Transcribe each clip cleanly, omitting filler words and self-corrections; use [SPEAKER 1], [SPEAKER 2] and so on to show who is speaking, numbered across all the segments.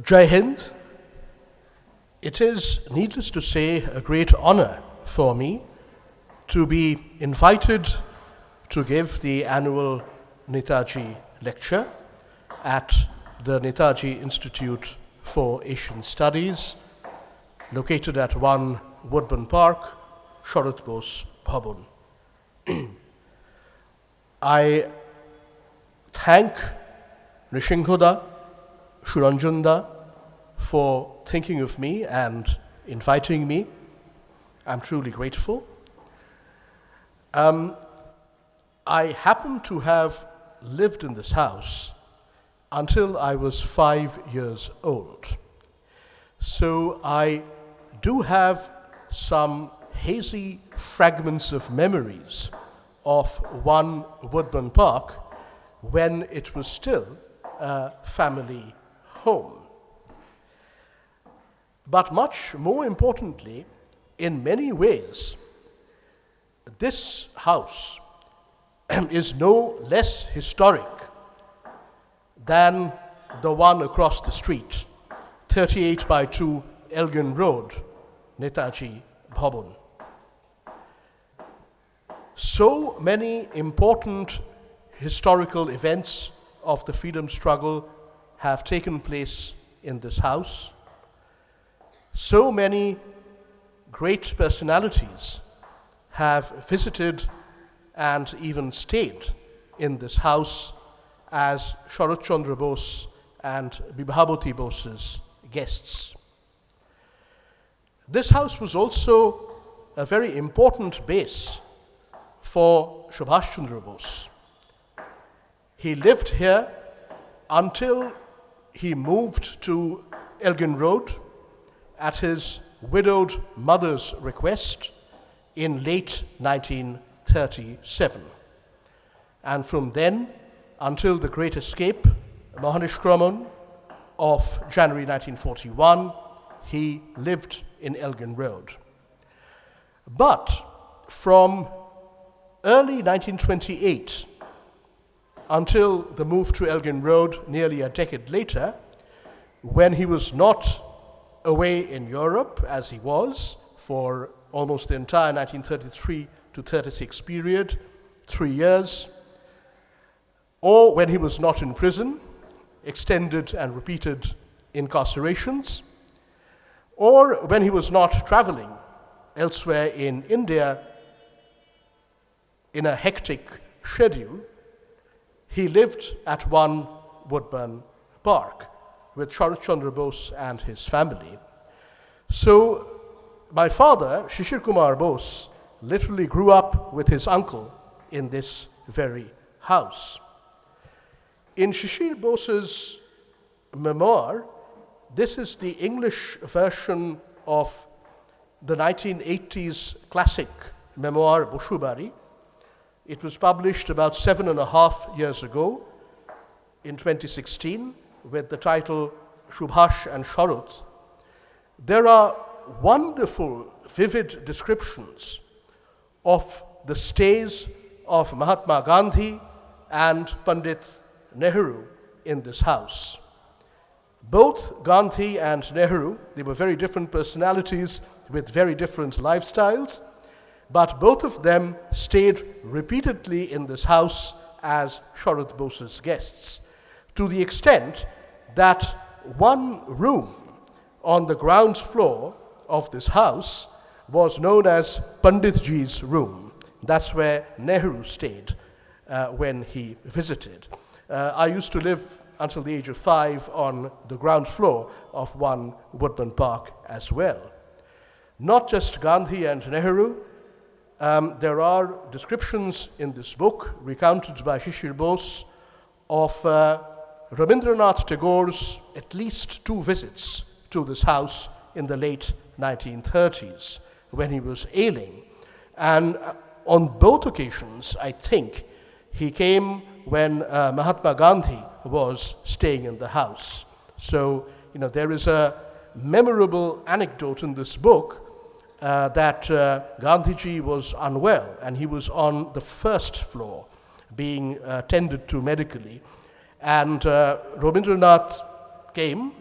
[SPEAKER 1] Jai Hind. It is, needless to say, a great honor for me to be invited to give the annual Netaji Lecture at the Netaji Institute for Asian Studies, located at 1 Woodburn Park, Sarat Bose Bhawan. I thank Nishinghoda, Shuranjanda for thinking of me and inviting me. I'm truly grateful. I happen to have lived in this house until I was 5 years old. So I do have some hazy fragments of memories of 1 Woodburn Park when it was still a family home. But much more importantly, in many ways, this house is no less historic than the one across the street, 38 by 2 Elgin Road, Netaji Bhawan. So many important historical events of the freedom struggle have taken place in this house. So many great personalities have visited and even stayed in this house as Subhas Chandra Bose and Bibhabhati Bose's guests. This house was also a very important base for Subhas Chandra Bose. He lived here until he moved to Elgin Road at his widowed mother's request in late 1937. And from then until the Great Escape, Mahanishkraman, of January 1941, he lived in Elgin Road. But from early 1928 until the move to Elgin Road nearly a decade later, when he was not away in Europe as he was for almost the entire 1933 to 36 period, 3 years, or when he was not in prison, extended and repeated incarcerations, or when he was not traveling elsewhere in India in a hectic schedule, he lived at 1 Woodburn Park with Subhas Chandra Bose and his family. So my father, Shishir Kumar Bose, literally grew up with his uncle in this very house. In Shishir Bose's memoir, this is the English version of the 1980s classic memoir, Boshubari. It was published about 7.5 years ago in 2016 with the title Subhash and Sarat. There are wonderful, vivid descriptions of the stays of Mahatma Gandhi and Pandit Nehru in this house. Both Gandhi and Nehru, they were very different personalities with very different lifestyles, but both of them stayed repeatedly in this house as Sarat Bose's guests, to the extent that one room on the ground floor of this house was known as Panditji's room. That's where Nehru stayed when he visited. I used to live until the age of 5 on the ground floor of 1 Woodburn Park as well. Not just Gandhi and Nehru, there are descriptions in this book recounted by Shishir Bose of Rabindranath Tagore's at least 2 visits to this house in the late 1930s when he was ailing. And on both occasions, I think, he came when Mahatma Gandhi was staying in the house. So, there is a memorable anecdote in this book that Gandhiji was unwell and he was on the first floor being tended to medically. And Rabindranath came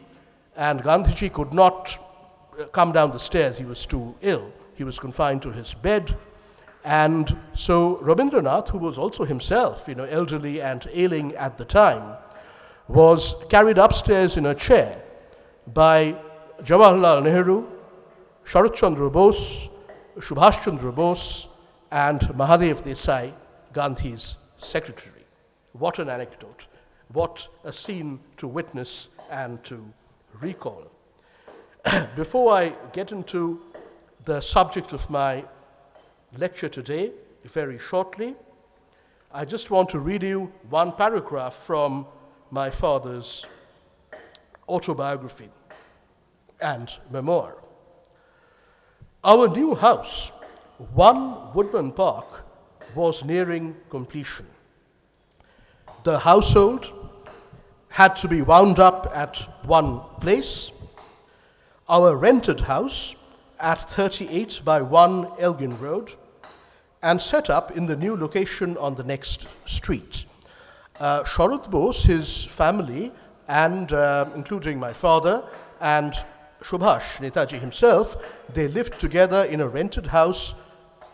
[SPEAKER 1] and Gandhiji could not come down the stairs. He was too ill. He was confined to his bed. And so Rabindranath, who was also himself, elderly and ailing at the time, was carried upstairs in a chair by Jawaharlal Nehru, Sarat Chandra Bose, Subhas Chandra Bose, and Mahadev Desai, Gandhi's secretary. What an anecdote. What a scene to witness and to recall. Before I get into the subject of my lecture today, very shortly, I just want to read you one paragraph from my father's autobiography and memoir. Our new house, 1 Woodburn Park, was nearing completion. The household had to be wound up at one place. Our rented house at 38 by 1 Elgin Road, and set up in the new location on the next street. Sarat Bose, his family, and including my father and Subhas, Netaji himself, they lived together in a rented house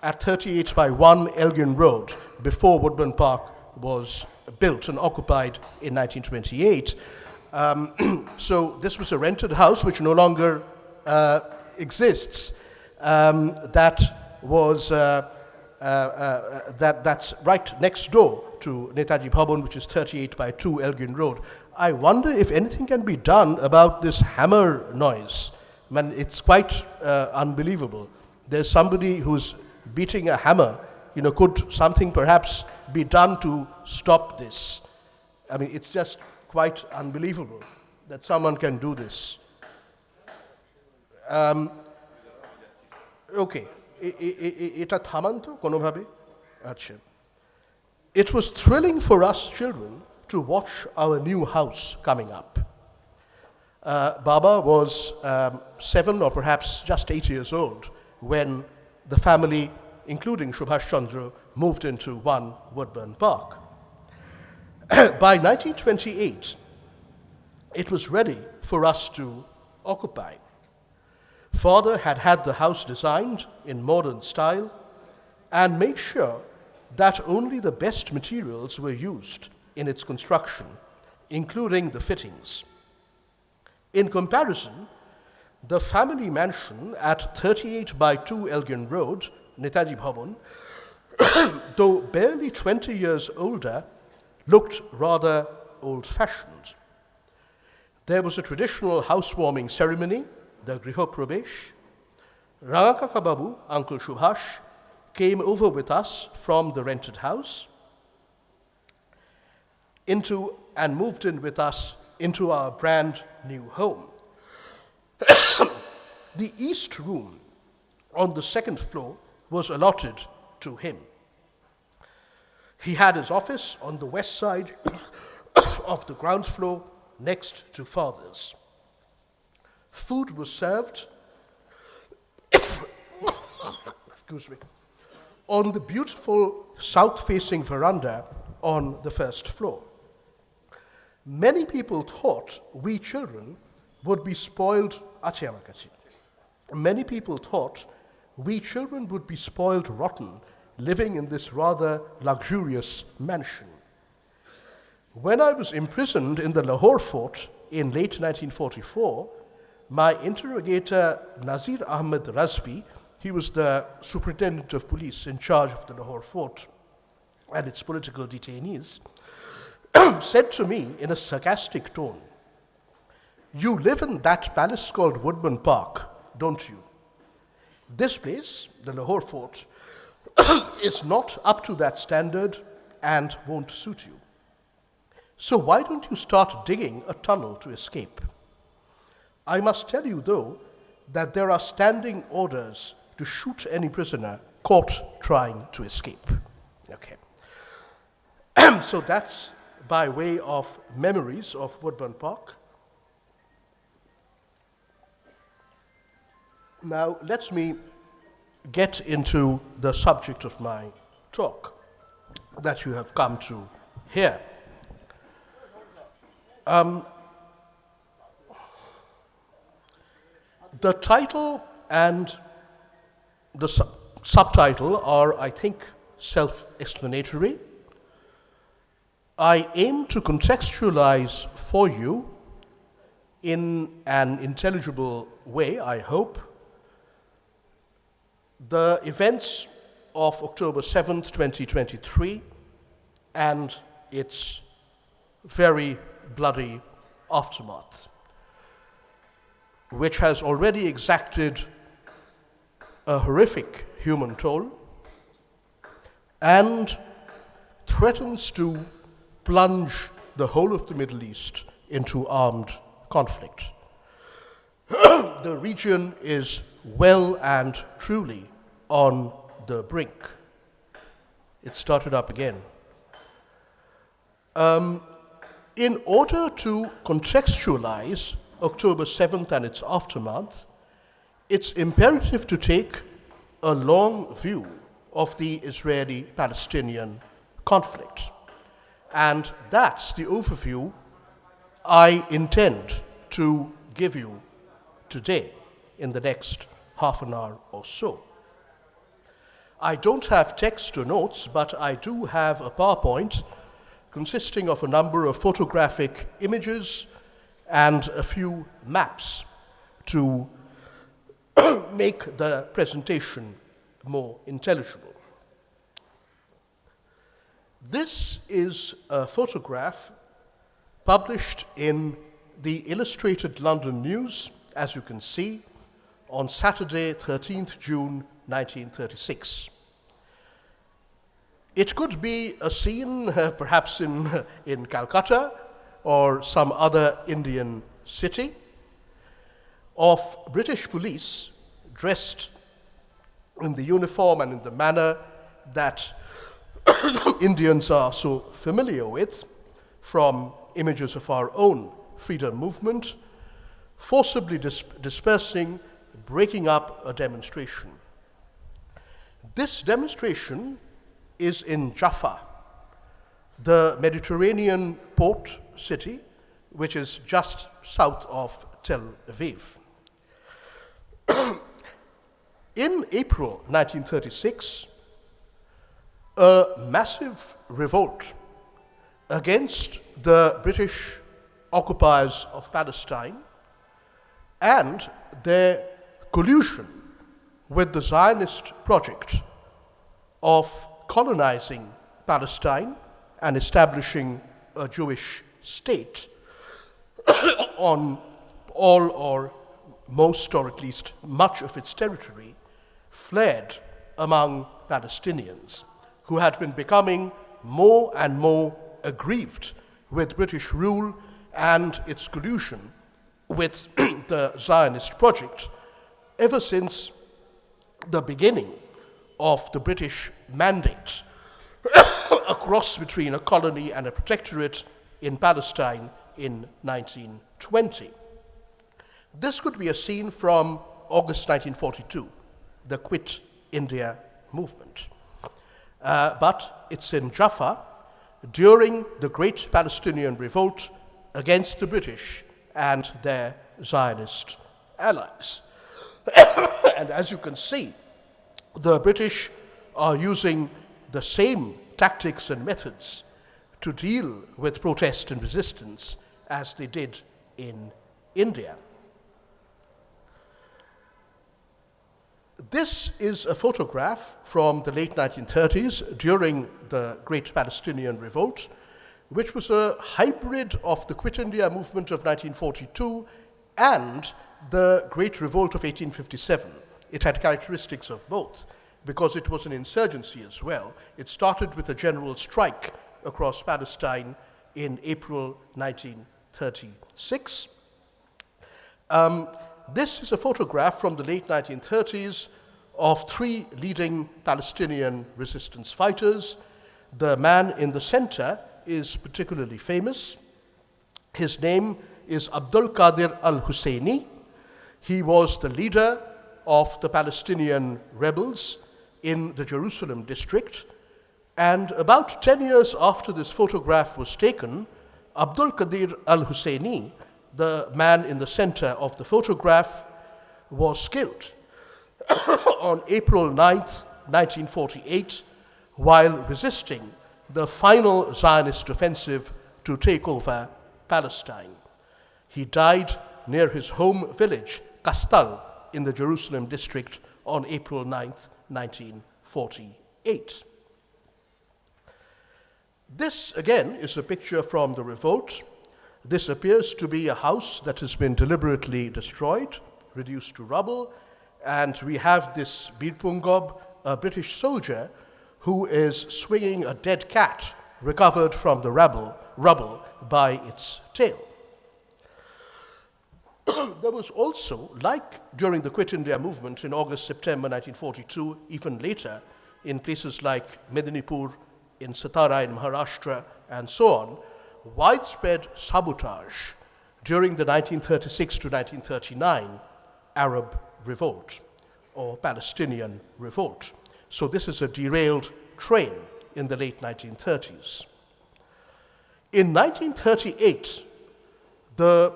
[SPEAKER 1] at 38 by 1 Elgin Road before Woodburn Park was built and occupied in 1928. So this was a rented house which no longer exists. That was that's right next door to Netaji Bhawan, which is 38 by 2 Elgin Road. I wonder if anything can be done about this hammer noise. Man, it's quite unbelievable. There's somebody who's beating a hammer. Could something perhaps be done to stop this? I mean, it's just quite unbelievable that someone can do this. Okay. Eta thaman to kono bhabe? Acha. It was thrilling for us children to watch our new house coming up. Baba was 7 or perhaps just 8 years old when the family, including Subhas Chandra, moved into 1 Woodburn Park. By 1928, it was ready for us to occupy. Father had had the house designed in modern style and made sure that only the best materials were used in its construction, including the fittings. In comparison, the family mansion at 38 by 2 Elgin Road, Netaji Bhawan, though barely 20 years older, looked rather old-fashioned. There was a traditional housewarming ceremony, the Griho Pravesh. Rangakaka Babu, Uncle Subhas, came over with us from the rented house and moved in with us into our brand new home. The east room on the 2nd floor was allotted to him. He had his office on the west side of the ground floor next to Father's. Food was served excuse me, on the beautiful south-facing veranda on the 1st floor. Many people thought we children would be spoiled. Many people thought we children would be spoiled rotten living in this rather luxurious mansion. When I was imprisoned in the Lahore fort in late 1944, my interrogator Nazir Ahmed Razvi, he was the superintendent of police in charge of the Lahore fort and its political detainees, said to me in a sarcastic tone, "You live in that palace called Woodburn Park, don't you? This place, the Lahore fort, is not up to that standard and won't suit you. So why don't you start digging a tunnel to escape? I must tell you, though, that there are standing orders to shoot any prisoner caught trying to escape." Okay. So that's by way of memories of Woodburn Park. Now, let me get into the subject of my talk that you have come to hear. The title and the subtitle are, I think, self-explanatory. I aim to contextualize for you in an intelligible way, I hope, the events of October 7th, 2023, and its very bloody aftermath, which has already exacted a horrific human toll and threatens to plunge the whole of the Middle East into armed conflict. The region is well and truly on the brink. It started up again. In order to contextualize October 7th and its aftermath, it's imperative to take a long view of the Israeli-Palestinian conflict. And that's the overview I intend to give you today in the next half an hour or so. I don't have text or notes, but I do have a PowerPoint consisting of a number of photographic images and a few maps to make the presentation more intelligible. This is a photograph published in the Illustrated London News, as you can see, on Saturday, 13th June 1936. It could be a scene perhaps in Calcutta or some other Indian city of British police dressed in the uniform and in the manner that Indians are so familiar with from images of our own freedom movement, forcibly dispersing, breaking up a demonstration. This demonstration is in Jaffa, the Mediterranean port city, which is just south of Tel Aviv. In April 1936, a massive revolt against the British occupiers of Palestine and their collusion with the Zionist project of colonizing Palestine and establishing a Jewish state on all or most, or at least much of its territory, flared among Palestinians who had been becoming more and more aggrieved with British rule and its collusion with the Zionist project ever since the beginning of the British mandate, a cross between a colony and a protectorate in Palestine in 1920. This could be a scene from August 1942, the Quit India movement. But it's in Jaffa during the Great Palestinian Revolt against the British and their Zionist allies. And as you can see, the British are using the same tactics and methods to deal with protest and resistance as they did in India. This is a photograph from the late 1930s during the Great Palestinian Revolt, which was a hybrid of the Quit India movement of 1942 and the Great Revolt of 1857. It had characteristics of both because it was an insurgency as well. It started with a general strike across Palestine in April 1936. This is a photograph from the late 1930s of three leading Palestinian resistance fighters. The man in the center is particularly famous. His name is Abdul Qadir al-Husseini. He was the leader of the Palestinian rebels in the Jerusalem district. And about 10 years after this photograph was taken, Abdul Qadir al-Husseini, the man in the center of the photograph, was killed on April 9th, 1948, while resisting the final Zionist offensive to take over Palestine. He died near his home village, Kastal, in the Jerusalem district on April 9th, 1948. This, again, is a picture from the revolt. This appears to be a house that has been deliberately destroyed, reduced to rubble, and we have this Bir Pungob, a British soldier, who is swinging a dead cat recovered from the rubble by its tail. There was also, like during the Quit India movement in August-September 1942, even later, in places like Medinipur, in Satara in Maharashtra, and so on, widespread sabotage during the 1936 to 1939 Arab revolt or Palestinian revolt. So this is a derailed train in the late 1930s. In 1938, the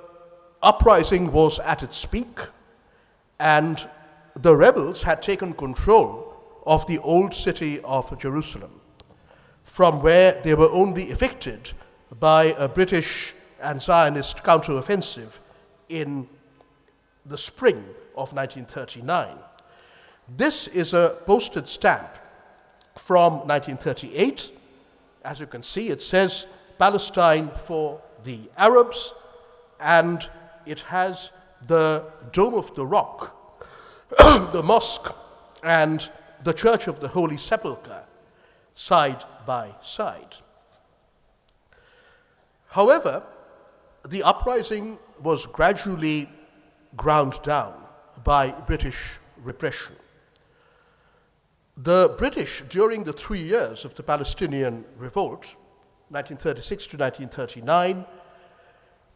[SPEAKER 1] uprising was at its peak, and the rebels had taken control of the old city of Jerusalem, from where they were only evicted by a British and Zionist counteroffensive in the spring of 1939. This is a postage stamp from 1938. As you can see, it says Palestine for the Arabs, and it has the Dome of the Rock, the mosque, and the Church of the Holy Sepulchre side by side. However, the uprising was gradually ground down by British repression. The British, during the 3 years of the Palestinian revolt, 1936 to 1939,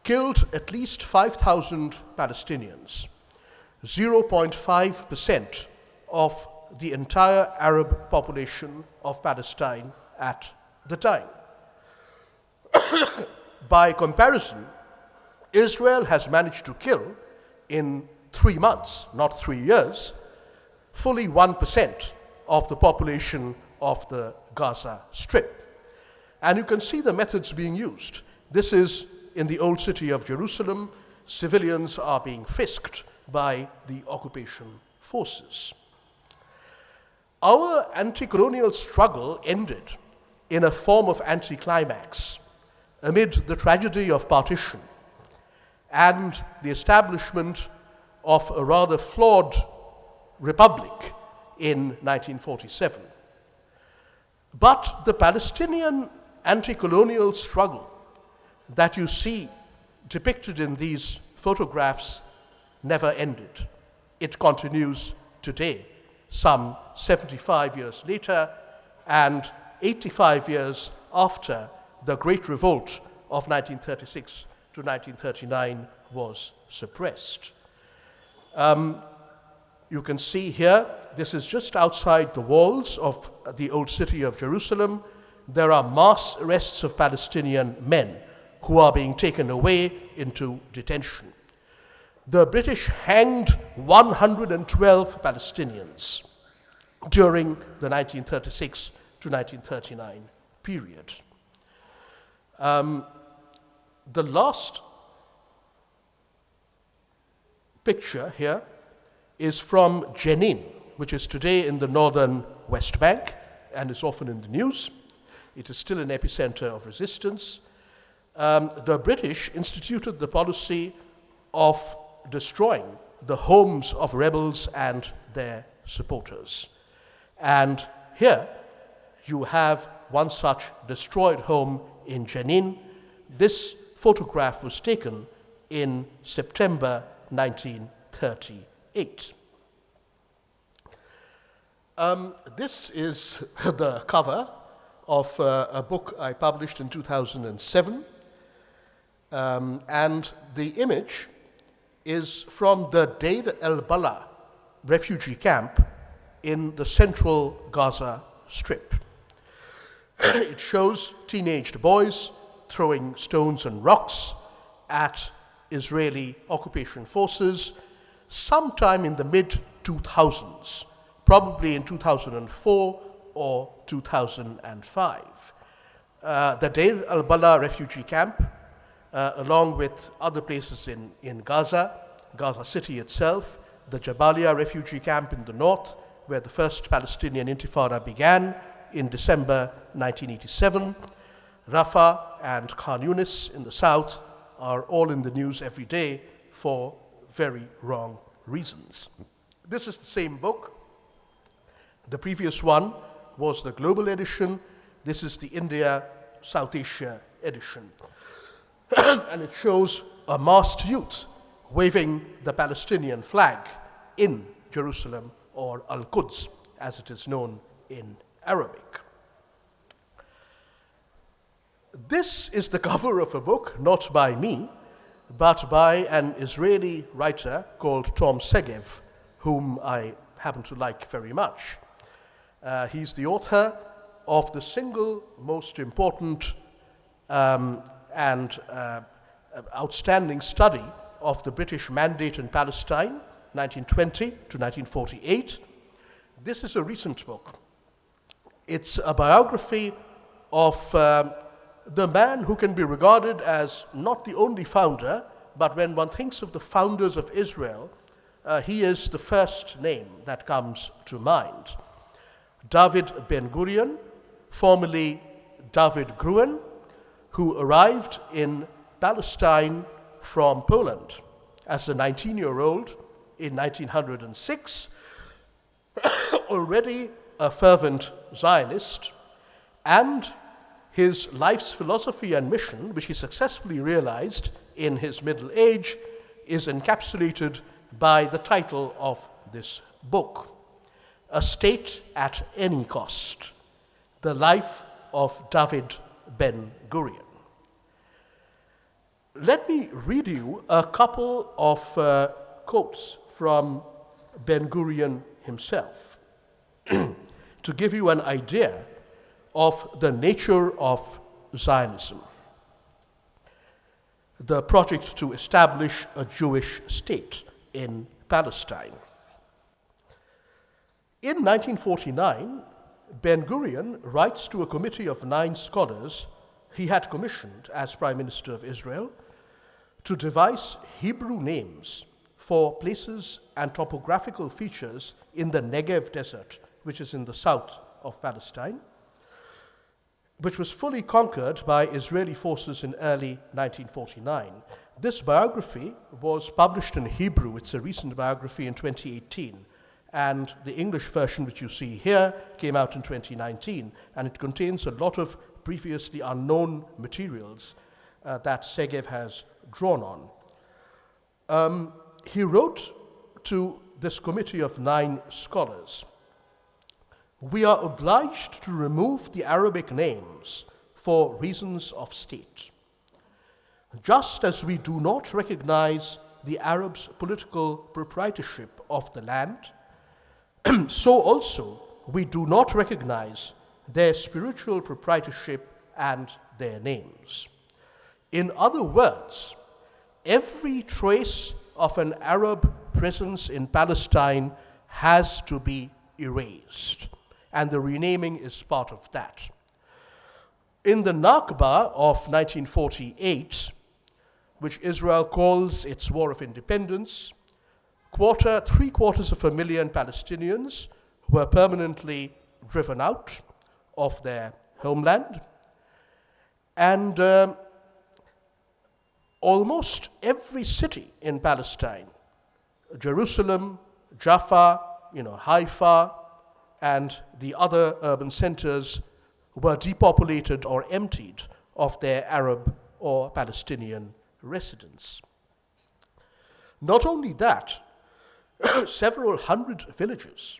[SPEAKER 1] killed at least 5,000 Palestinians, 0.5% of the entire Arab population of Palestine at the time. By comparison, Israel has managed to kill in 3 months, not 3 years, fully 1% of the population of the Gaza Strip. And you can see the methods being used. This is in the old city of Jerusalem. Civilians are being frisked by the occupation forces. Our anti-colonial struggle ended in a form of anticlimax amid the tragedy of partition and the establishment of a rather flawed republic in 1947. But the Palestinian anti-colonial struggle that you see depicted in these photographs never ended. It continues today, some 75 years later, and 85 years after the Great Revolt of 1936 to 1939 was suppressed. You can see here, this is just outside the walls of the old city of Jerusalem. There are mass arrests of Palestinian men who are being taken away into detention. The British hanged 112 Palestinians during the 1936 to 1939 period. The last picture here is from Jenin, which is today in the northern West Bank and is often in the news. It is still an epicenter of resistance. The British instituted the policy of destroying the homes of rebels and their supporters. And here you have one such destroyed home in Jenin. This photograph was taken in September 1938. This is the cover of a book I published in 2007. And the image is from the Deir el-Bala refugee camp in the central Gaza Strip. It shows teenaged boys throwing stones and rocks at Israeli occupation forces. sometime in the mid-2000s, probably in 2004 or 2005. The Deir al-Bala refugee camp, along with other places in Gaza City itself, the Jabalia refugee camp in the north, where the first Palestinian Intifada began in December 1987, Rafah and Khan Yunis in the south are all in the news every day for very wrong reasons. This is the same book. The previous one was the global edition. This is the India South Asia edition. And it shows a masked youth waving the Palestinian flag in Jerusalem, or Al-Quds, as it is known in Arabic. This is the cover of a book, not by me, but by an Israeli writer called Tom Segev, whom I happen to like very much. He's the author of the single most important and outstanding study of the British Mandate in Palestine, 1920 to 1948. This is a recent book. It's a biography of the man who can be regarded as not the only founder, but when one thinks of the founders of Israel, he is the first name that comes to mind. David Ben-Gurion, formerly David Gruen, who arrived in Palestine from Poland as a 19-year-old in 1906, already a fervent Zionist, and his life's philosophy and mission, which he successfully realized in his middle age, is encapsulated by the title of this book, A State at Any Cost, The Life of David Ben-Gurion. Let me read you a couple of quotes from Ben-Gurion himself to give you an idea of the nature of Zionism, the project to establish a Jewish state in Palestine. In 1949, Ben-Gurion writes to a committee of 9 scholars he had commissioned as Prime Minister of Israel to devise Hebrew names for places and topographical features in the Negev desert, which is in the south of Palestine, which was fully conquered by Israeli forces in early 1949. This biography was published in Hebrew. It's a recent biography in 2018. And the English version, which you see here, came out in 2019. And it contains a lot of previously unknown materials that Segev has drawn on. He wrote to this committee of 9 scholars, "We are obliged to remove the Arabic names for reasons of state. Just as we do not recognize the Arabs' political proprietorship of the land, so also we do not recognize their spiritual proprietorship and their names. In other words, every trace of an Arab presence in Palestine has to be erased, and the renaming is part of that. In the Nakba of 1948, which Israel calls its War of Independence, 750,000 Palestinians were permanently driven out of their homeland, and almost every city in Palestine, Jerusalem, Jaffa, Haifa, and the other urban centers were depopulated or emptied of their Arab or Palestinian residents. Not only that, several hundred villages,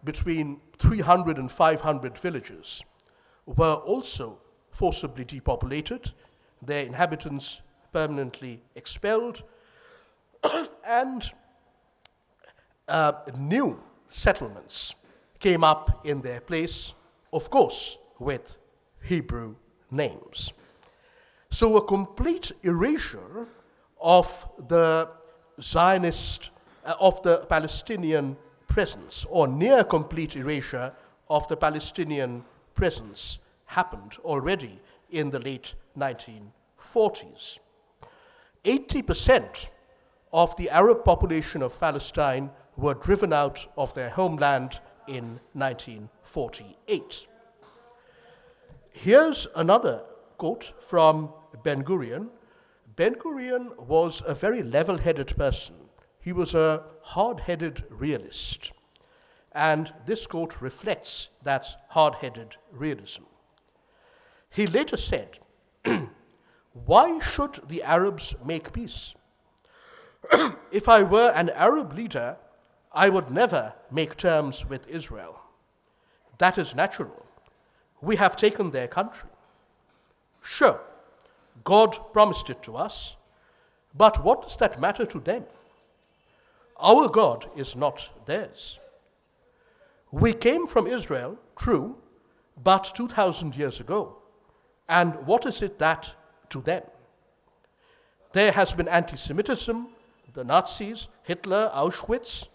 [SPEAKER 1] between 300 and 500 villages, were also forcibly depopulated, their inhabitants permanently expelled, and new settlements came up in their place, of course, with Hebrew names. So a complete erasure of the Zionist, of the Palestinian presence, or near complete erasure of the Palestinian presence, happened already in the late 1940s. 80% of the Arab population of Palestine were driven out of their homeland in 1948. Here's another quote from Ben-Gurion. Ben-Gurion was a very level-headed person. He was a hard-headed realist. And this quote reflects that hard-headed realism. He later said, "Why should the Arabs make peace? If I were an Arab leader, I would never make terms with Israel. That is natural. We have taken their country. Sure, God promised it to us, but what does that matter to them? Our God is not theirs. We came from Israel, true, but 2,000 years ago, and what is it that to them? There has been anti-Semitism, the Nazis, Hitler, Auschwitz,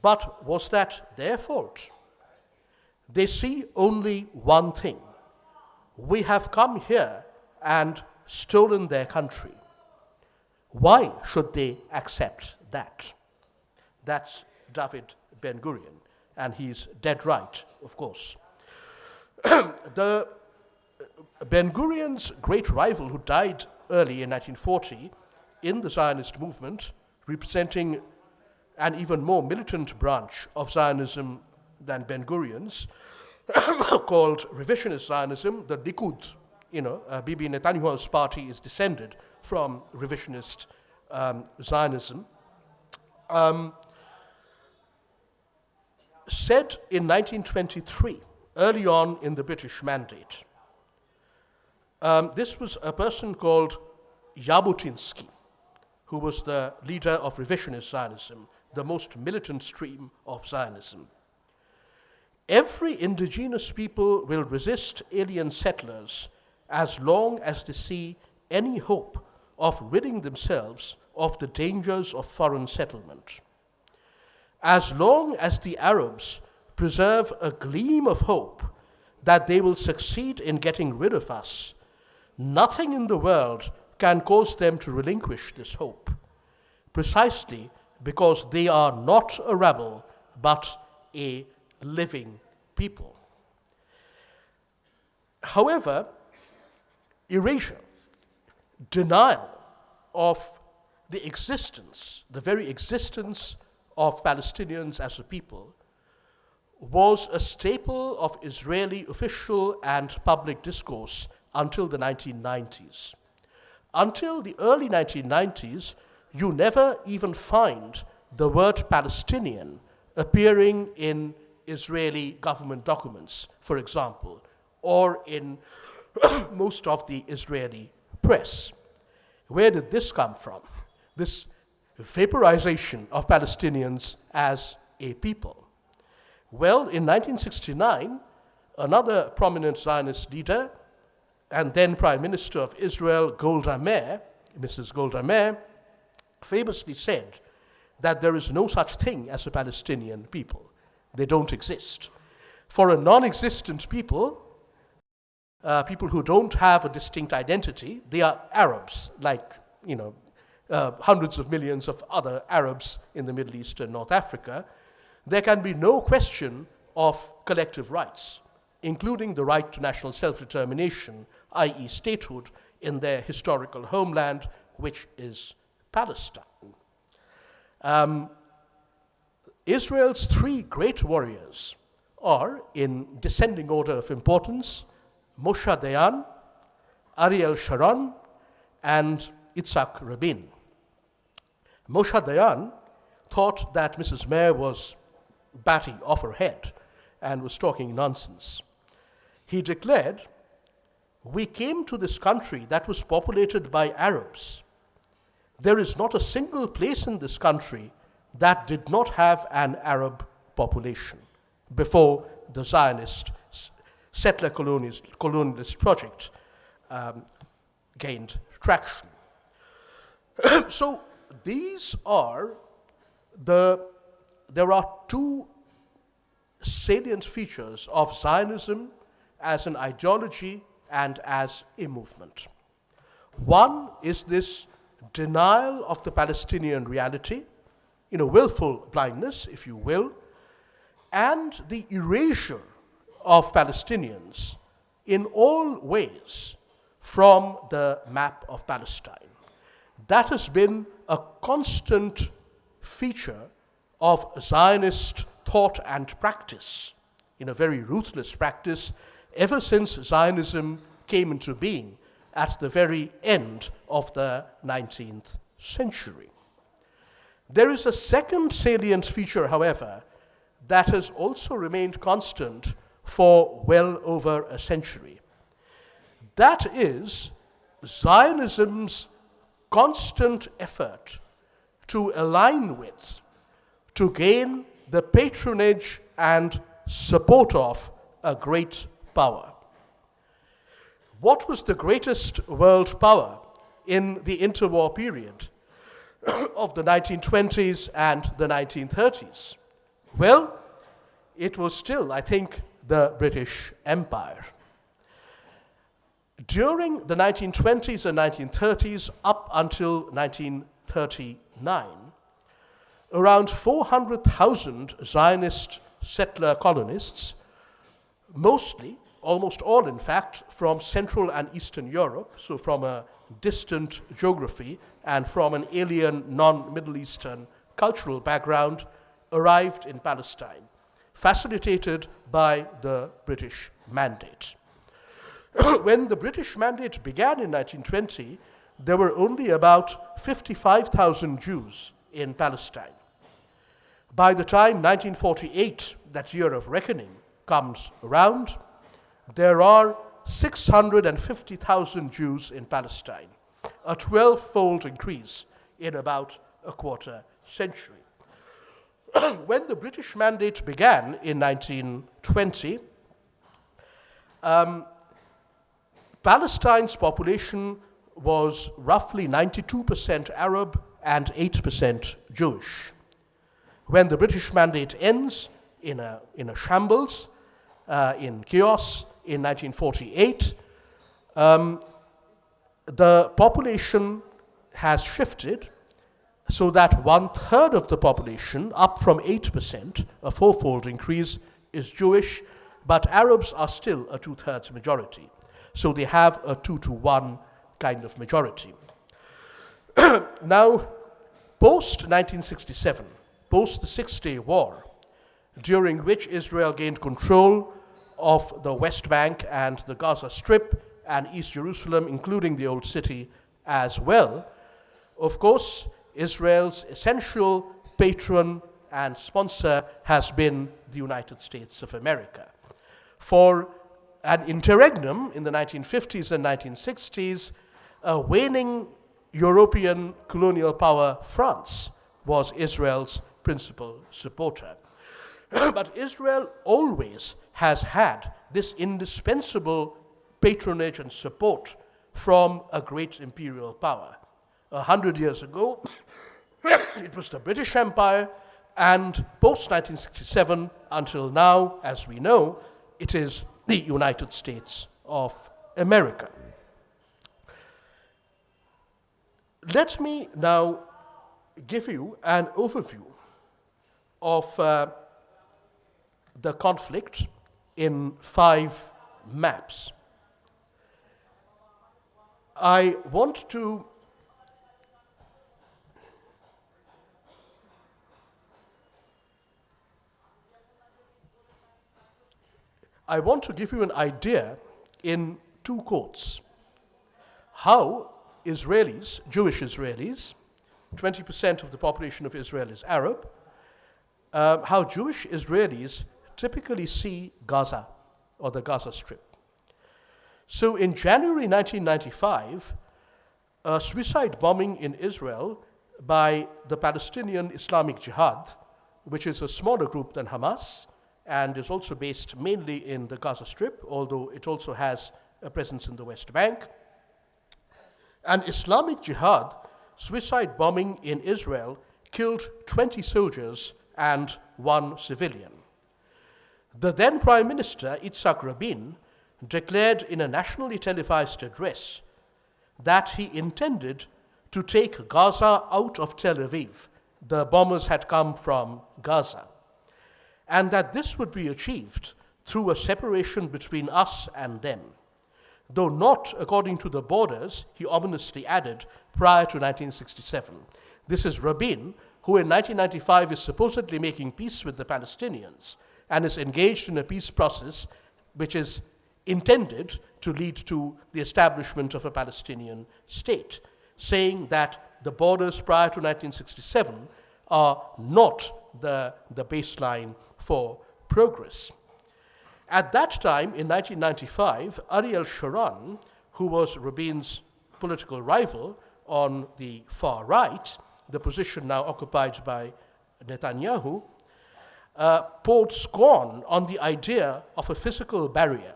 [SPEAKER 1] but was that their fault? They see only one thing. We have come here and stolen their country. Why should they accept that?" That's David Ben-Gurion, and he's dead right, of course. The Ben-Gurion's great rival, who died early in 1940 in the Zionist movement, representing an even more militant branch of Zionism than Ben-Gurion's, called revisionist Zionism, the Likud, Bibi Netanyahu's party is descended from revisionist Zionism, said in 1923, early on in the British Mandate, this was a person called Jabotinsky, who was the leader of revisionist Zionism, the most militant stream of Zionism. "Every indigenous people will resist alien settlers as long as they see any hope of ridding themselves of the dangers of foreign settlement. As long as the Arabs preserve a gleam of hope that they will succeed in getting rid of us, nothing in the world can cause them to relinquish this hope, precisely because they are not a rebel, but a living people." However, erasure, denial of the existence, the very existence of Palestinians as a people, was a staple of Israeli official and public discourse until the 1990s. Until the early 1990s, you never even find the word Palestinian appearing in Israeli government documents, for example, or in most of the Israeli press. Where did this come from? This vaporization of Palestinians as a people. Well, in 1969, another prominent Zionist leader and then Prime Minister of Israel, Golda Meir, Mrs. Golda Meir, famously said that there is no such thing as a Palestinian people. They don't exist. For a non-existent people, people who don't have a distinct identity, they are Arabs, like, hundreds of millions of other Arabs in the Middle East and North Africa. There can be no question of collective rights, including the right to national self-determination, i.e. statehood, in their historical homeland, which is Palestine. Israel's three great warriors are, in descending order of importance, Moshe Dayan, Ariel Sharon, and Yitzhak Rabin. Moshe Dayan thought that Mrs. Meir was batty off her head and was talking nonsense. He declared, "We came to this country that was populated by Arabs. There is not a single place in this country that did not have an Arab population before the Zionist settler colonialist project gained traction." So There are two salient features of Zionism as an ideology and as a movement. One is this denial of the Palestinian reality, willful blindness, if you will, and the erasure of Palestinians in all ways from the map of Palestine. That has been a constant feature of Zionist thought and practice, in a very ruthless practice, ever since Zionism came into being at the very end of the 19th century. There is a second salient feature, however, that has also remained constant for well over a century. That is Zionism's constant effort to align with, to gain the patronage and support of a great power. What was the greatest world power in the interwar period of the 1920s and the 1930s? Well, it was still, I think, the British Empire. During the 1920s and 1930s, up until 1939, around 400,000 Zionist settler colonists, mostly, almost all in fact, from Central and Eastern Europe, so from a distant geography and from an alien non-Middle Eastern cultural background, arrived in Palestine, facilitated by the British Mandate. When the British Mandate began in 1920, there were only about 55,000 Jews in Palestine. By the time 1948, that year of reckoning, comes around, there are 650,000 Jews in Palestine, a 12-fold increase in about a quarter century. When the British Mandate began in 1920, Palestine's population was roughly 92% Arab and 8% Jewish. When the British Mandate ends in a shambles, in chaos, in 1948, the population has shifted so that 1/3 of the population, up from 8%, a fourfold increase, is Jewish, but Arabs are still a 2/3 majority. So they have a 2-to-1 kind of majority. Now, post-1967, post the Six-Day War, during which Israel gained control of the West Bank and the Gaza Strip and East Jerusalem, including the Old City as well, of course, Israel's essential patron and sponsor has been the United States of America. For an interregnum in the 1950s and 1960s, a waning European colonial power, France, was Israel's principal supporter. But Israel always has had this indispensable patronage and support from a great imperial power. 100 years ago, it was the British Empire, and post-1967 until now, as we know, it is the United States of America. Let me now give you an overview of the conflict in 5 maps. I want to give you an idea in 2 quotes how Israelis, Jewish Israelis, 20% of the population of Israel is Arab, how Jewish Israelis typically see Gaza or the Gaza Strip. So in January 1995, a suicide bombing in Israel by the Palestinian Islamic Jihad, which is a smaller group than Hamas and is also based mainly in the Gaza Strip, although it also has a presence in the West Bank. And Islamic Jihad suicide bombing in Israel killed 20 soldiers and 1 civilian. The then Prime Minister, Yitzhak Rabin, declared in a nationally televised address that he intended to take Gaza out of Tel Aviv. The bombers had come from Gaza. And that this would be achieved through a separation between us and them, though not according to the borders, he ominously added, prior to 1967. This is Rabin, who in 1995 is supposedly making peace with the Palestinians and is engaged in a peace process which is intended to lead to the establishment of a Palestinian state, saying that the borders prior to 1967 are not the baseline for progress. At that time, in 1995, Ariel Sharon, who was Rabin's political rival on the far right, the position now occupied by Netanyahu, poured scorn on the idea of a physical barrier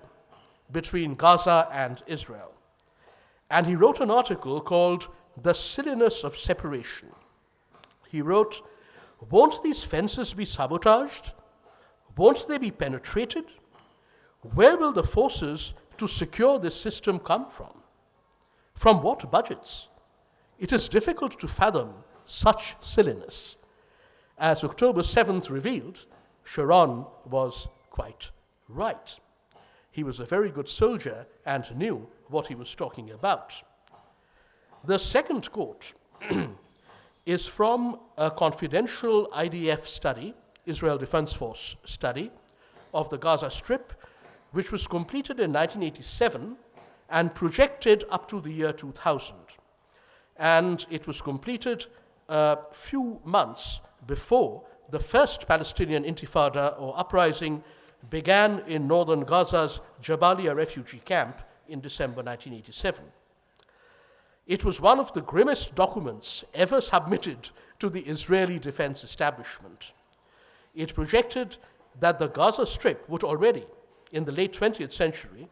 [SPEAKER 1] between Gaza and Israel. And he wrote an article called "The Silliness of Separation." He wrote, "Won't these fences be sabotaged? Won't they be penetrated? Where will the forces to secure this system come from? From what budgets? It is difficult to fathom such silliness." As October 7th revealed, Sharon was quite right. He was a very good soldier and knew what he was talking about. The second quote is from a confidential IDF study, Israel Defense Force study, of the Gaza Strip, which was completed in 1987 and projected up to the year 2000. And it was completed a few months before the first Palestinian Intifada or uprising began in northern Gaza's Jabalia refugee camp in December 1987. It was one of the grimmest documents ever submitted to the Israeli defense establishment. It projected that the Gaza Strip would already, in the late 20th century,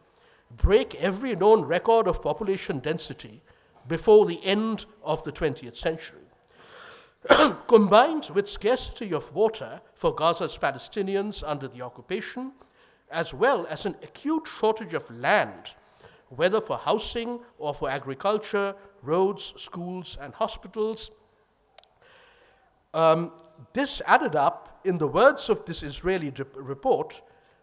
[SPEAKER 1] break every known record of population density before the end of the 20th century. Combined with scarcity of water for Gaza's Palestinians under the occupation, as well as an acute shortage of land, whether for housing or for agriculture, roads, schools, and hospitals, this added up, in the words of this Israeli report,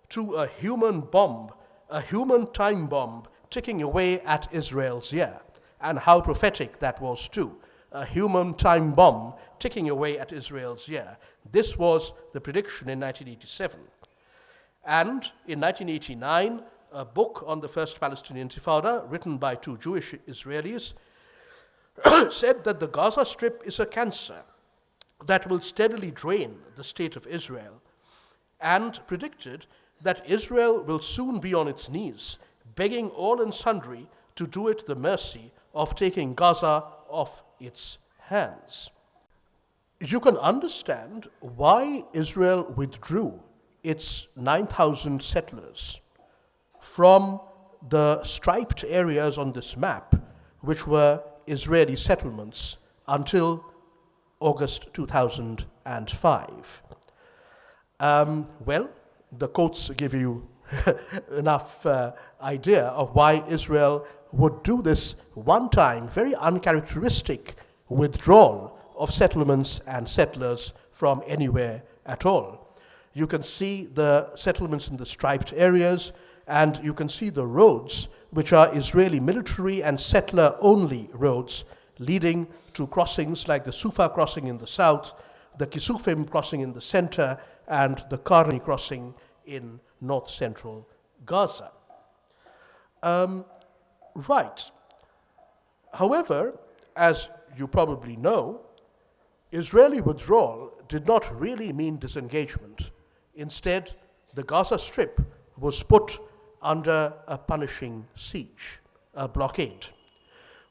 [SPEAKER 1] to a human bomb, a human time bomb ticking away at Israel's year. And how prophetic that was too. A human time bomb ticking away at Israel's year. This was the prediction in 1987. And in 1989, a book on the First Palestinian Intifada, written by 2 Jewish Israelis, said that the Gaza Strip is a cancer that will steadily drain the state of Israel, and predicted that Israel will soon be on its knees, begging all and sundry to do it the mercy of taking Gaza off its hands. You can understand why Israel withdrew its 9,000 settlers from the striped areas on this map, which were Israeli settlements, until August 2005. Well, the quotes give you enough idea of why Israel would do this one-time, very uncharacteristic withdrawal of settlements and settlers from anywhere at all. You can see the settlements in the striped areas, and you can see the roads, which are Israeli military and settler-only roads, leading to crossings like the Sufa crossing in the south, the Kisufim crossing in the center, and the Karni crossing in north-central Gaza. Right. However, as you probably know, Israeli withdrawal did not really mean disengagement. Instead, the Gaza Strip was put under a punishing siege, a blockade,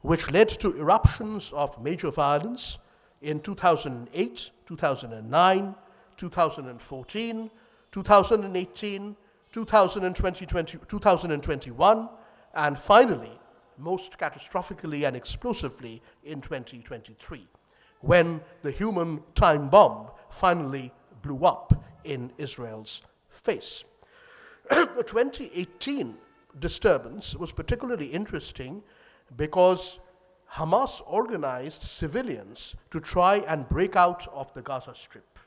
[SPEAKER 1] which led to eruptions of major violence in 2008, 2009, 2014, 2018, 2021, and finally most catastrophically and explosively in 2023, when the human time bomb finally blew up in Israel's face. The 2018 disturbance was particularly interesting because Hamas organized civilians to try and break out of the Gaza Strip,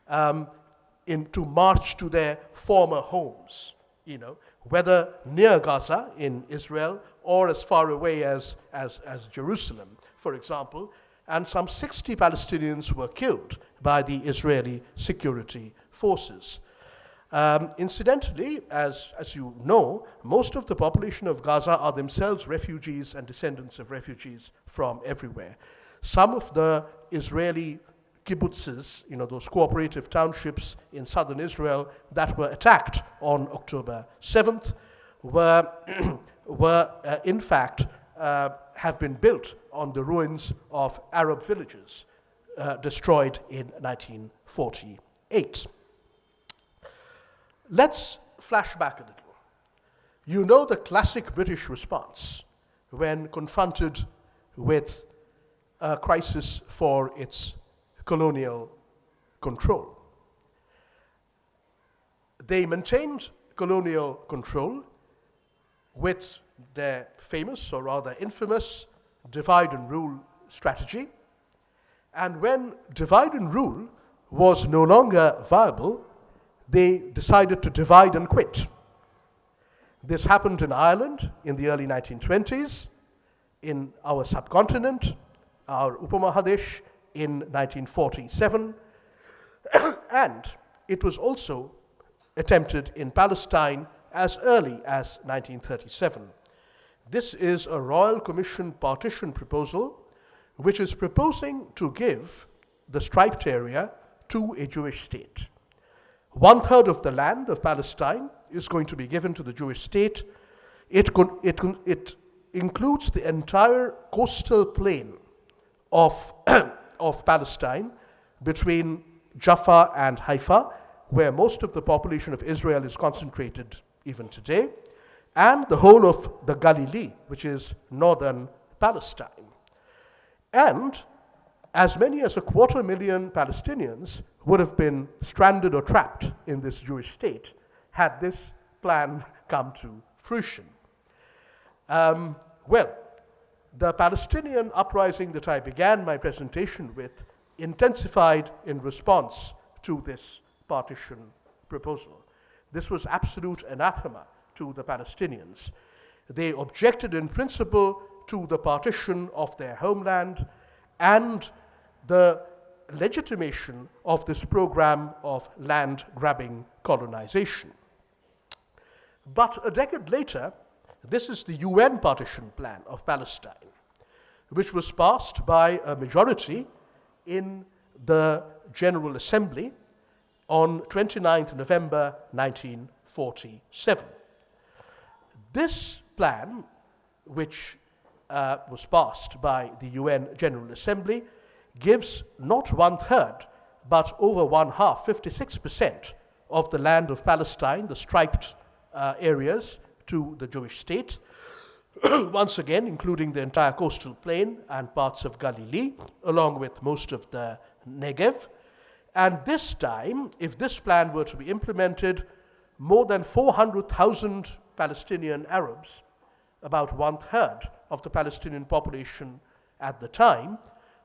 [SPEAKER 1] to march to their former homes, whether near Gaza in Israel or as far away as Jerusalem, for example. And some 60 Palestinians were killed by the Israeli security forces. Incidentally, as you know, most of the population of Gaza are themselves refugees and descendants of refugees from everywhere. Some of the Israeli kibbutzes, those cooperative townships in southern Israel that were attacked on October 7th were in fact, have been built on the ruins of Arab villages destroyed in 1948. Let's flash back a little. You know the classic British response when confronted with a crisis for its colonial control. They maintained colonial control with their famous, or rather infamous, divide and rule strategy. And when divide and rule was no longer viable, they decided to divide and quit. This happened in Ireland in the early 1920s, in our subcontinent, our Upamahadesh, in 1947, and it was also attempted in Palestine as early as 1937. This is a Royal Commission partition proposal which is proposing to give the striped area to a Jewish state. 1/3 of the land of Palestine is going to be given to the Jewish state. It includes the entire coastal plain of Palestine between Jaffa and Haifa, where most of the population of Israel is concentrated even today, and the whole of the Galilee, which is northern Palestine. And as many as 250,000 Palestinians would have been stranded or trapped in this Jewish state had this plan come to fruition. The Palestinian uprising that I began my presentation with intensified in response to this partition proposal. This was absolute anathema to the Palestinians. They objected in principle to the partition of their homeland and the legitimation of this program of land-grabbing colonization. But a decade later, this is the UN partition plan of Palestine, which was passed by a majority in the General Assembly on 29th November 1947. This plan, which was passed by the UN General Assembly, gives not 1/3, but over 1/2, 56% of the land of Palestine, the striped areas, to the Jewish state, once again including the entire coastal plain and parts of Galilee, along with most of the Negev. And this time, if this plan were to be implemented, more than 400,000 Palestinian Arabs, about 1/3 of the Palestinian population at the time,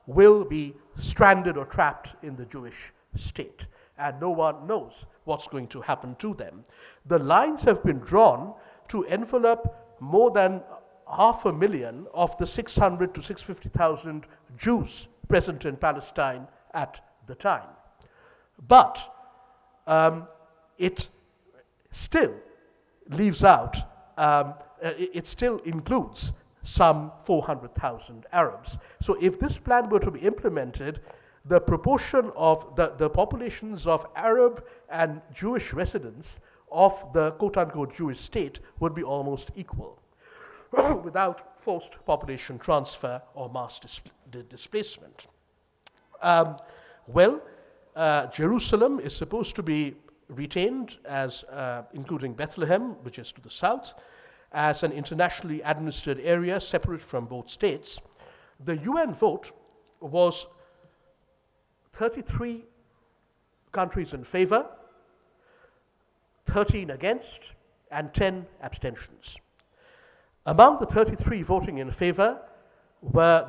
[SPEAKER 1] will be stranded or trapped in the Jewish state. And no one knows what's going to happen to them. The lines have been drawn to envelop more than 500,000 of the 600 to 650,000 Jews present in Palestine at the time. But it still leaves out, it still includes some 400,000 Arabs. So if this plan were to be implemented, the proportion of the populations of Arab and Jewish residents of the quote-unquote Jewish state would be almost equal, without forced population transfer or mass displacement. Jerusalem is supposed to be retained as including Bethlehem, which is to the south, as an internationally administered area separate from both states, the UN vote was 33 countries in favor, 13 against, and 10 abstentions. Among the 33 voting in favor were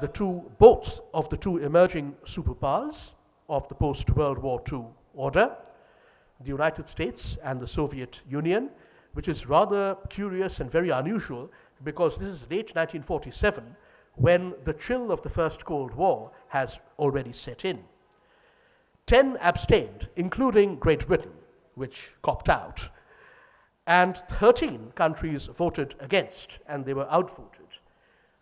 [SPEAKER 1] both of the two emerging superpowers of the post-World War II order, the United States and the Soviet Union, which is rather curious and very unusual because this is late 1947 when the chill of the First Cold War has already set in. 10 abstained, including Great Britain, which copped out, and 13 countries voted against, and they were outvoted.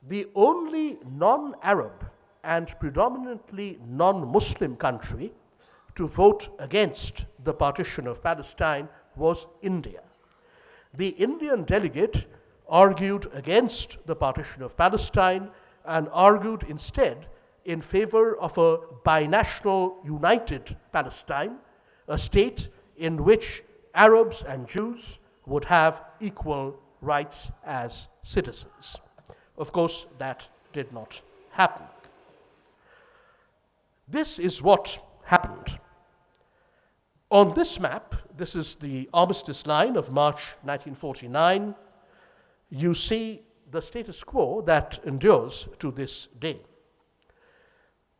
[SPEAKER 1] The only non-Arab and predominantly non-Muslim country to vote against the partition of Palestine was India. The Indian delegate argued against the partition of Palestine and argued instead in favor of a binational united Palestine, a state in which Arabs and Jews would have equal rights as citizens. Of course, that did not happen. This is what happened. On this map, this is the armistice line of March 1949, you see the status quo that endures to this day.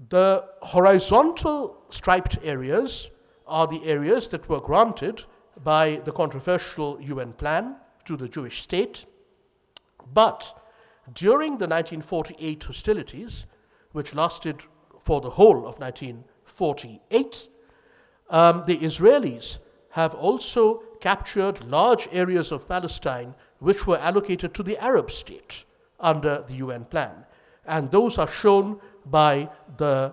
[SPEAKER 1] The horizontal striped areas are the areas that were granted by the controversial UN plan to the Jewish state, but during the 1948 hostilities, which lasted for the whole of 1948, the Israelis have also captured large areas of Palestine which were allocated to the Arab state under the UN plan. And those are shown by the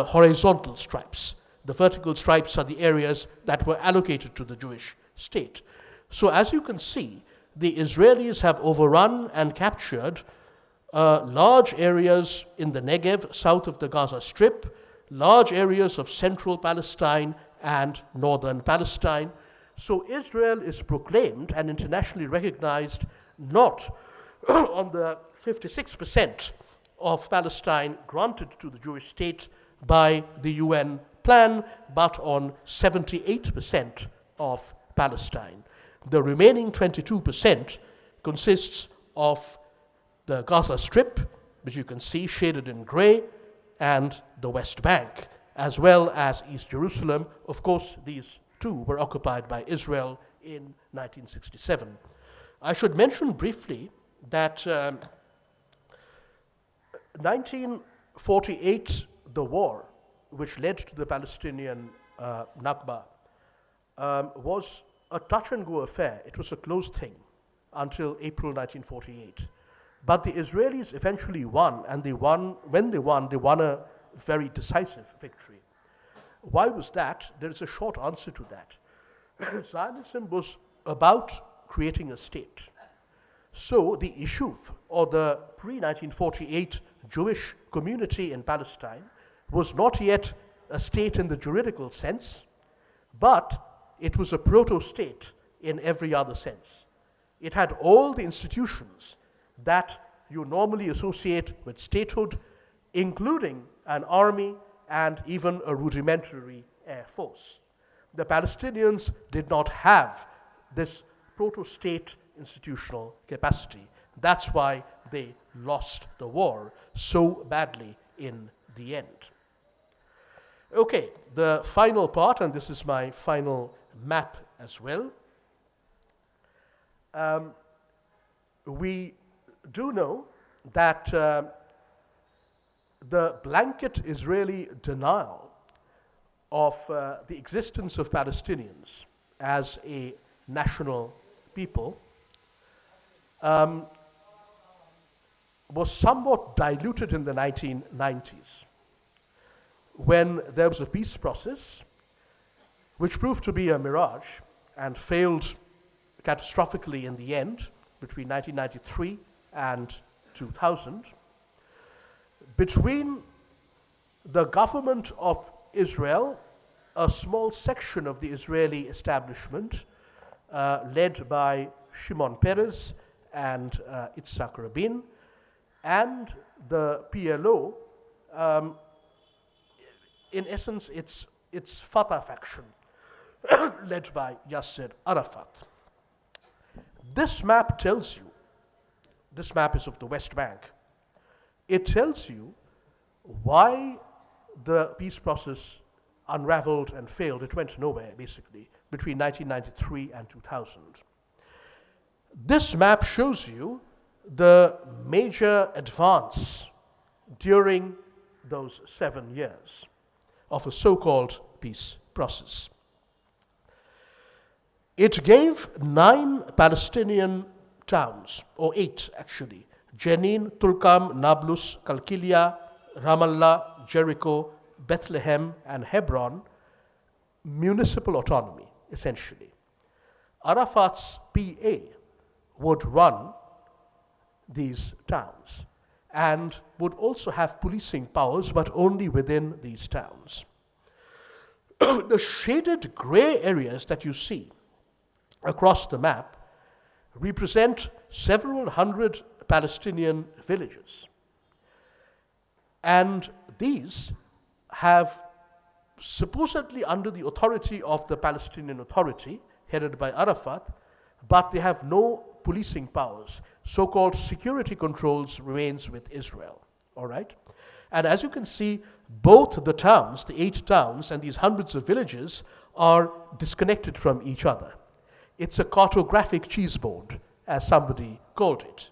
[SPEAKER 1] horizontal stripes. The vertical stripes are the areas that were allocated to the Jewish state. So as you can see, the Israelis have overrun and captured large areas in the Negev, south of the Gaza Strip, large areas of central Palestine and northern Palestine. So Israel is proclaimed and internationally recognized not on the 56% of Palestine granted to the Jewish state by the UN plan, but on 78% of Palestine. The remaining 22% consists of the Gaza Strip, which you can see shaded in gray, and the West Bank, as well as East Jerusalem. Of course, these two were occupied by Israel in 1967. I should mention briefly that 1948, the war, which led to the Palestinian Nakba, was a touch-and-go affair. It was a closed thing until April 1948. But the Israelis eventually won, and when they won a very decisive victory. Why was that? There is a short answer to that. Zionism was about creating a state. So the Yishuv, or the pre-1948 Jewish community in Palestine, was not yet a state in the juridical sense, but it was a proto-state in every other sense. It had all the institutions that you normally associate with statehood, including an army and even a rudimentary air force. The Palestinians did not have this proto-state institutional capacity. That's why they lost the war so badly in the end. Okay, the final part, and this is my final map as well. We do know that the blanket Israeli denial of the existence of Palestinians as a national people was somewhat diluted in the 1990s when there was a peace process which proved to be a mirage and failed catastrophically in the end between 1993 and 2000. Between the government of Israel, a small section of the Israeli establishment led by Shimon Peres and Itzhak Rabin, and the PLO, in essence, it's Fatah faction, led by Yasser Arafat. This map tells you, this map is of the West Bank, it tells you why the peace process unraveled and failed. It went nowhere, basically, between 1993 and 2000. This map shows you the major advance during those 7 years of a so-called peace process. It gave 9 Palestinian towns, or 8 actually, Jenin, Tulkam, Nablus, Kalkilia, Ramallah, Jericho, Bethlehem, and Hebron, municipal autonomy, essentially. Arafat's PA would run these towns and would also have policing powers, but only within these towns. The shaded gray areas that you see across the map represent several hundred Palestinian villages. And these have supposedly under the authority of the Palestinian Authority, headed by Arafat, but they have no policing powers. So-called security controls remains with Israel, all right? And as you can see, both the towns, the 8 towns, and these hundreds of villages are disconnected from each other. It's a cartographic cheeseboard, as somebody called it.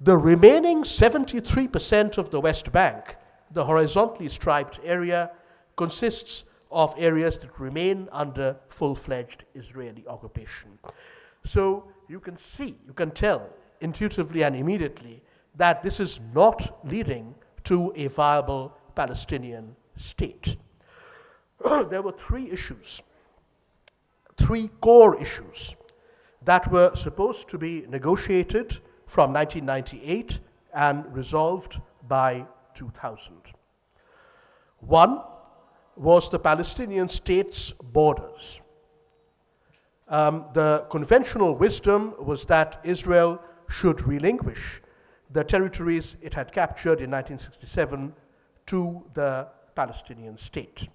[SPEAKER 1] The remaining 73% of the West Bank, the horizontally striped area, consists of areas that remain under full-fledged Israeli occupation. So you can see, you can tell intuitively and immediately that this is not leading to a viable Palestinian state. There were 3 issues, 3 core issues that were supposed to be negotiated from 1998 and resolved by 2000. One was the Palestinian state's borders. The conventional wisdom was that Israel should relinquish the territories it had captured in 1967 to the Palestinian state.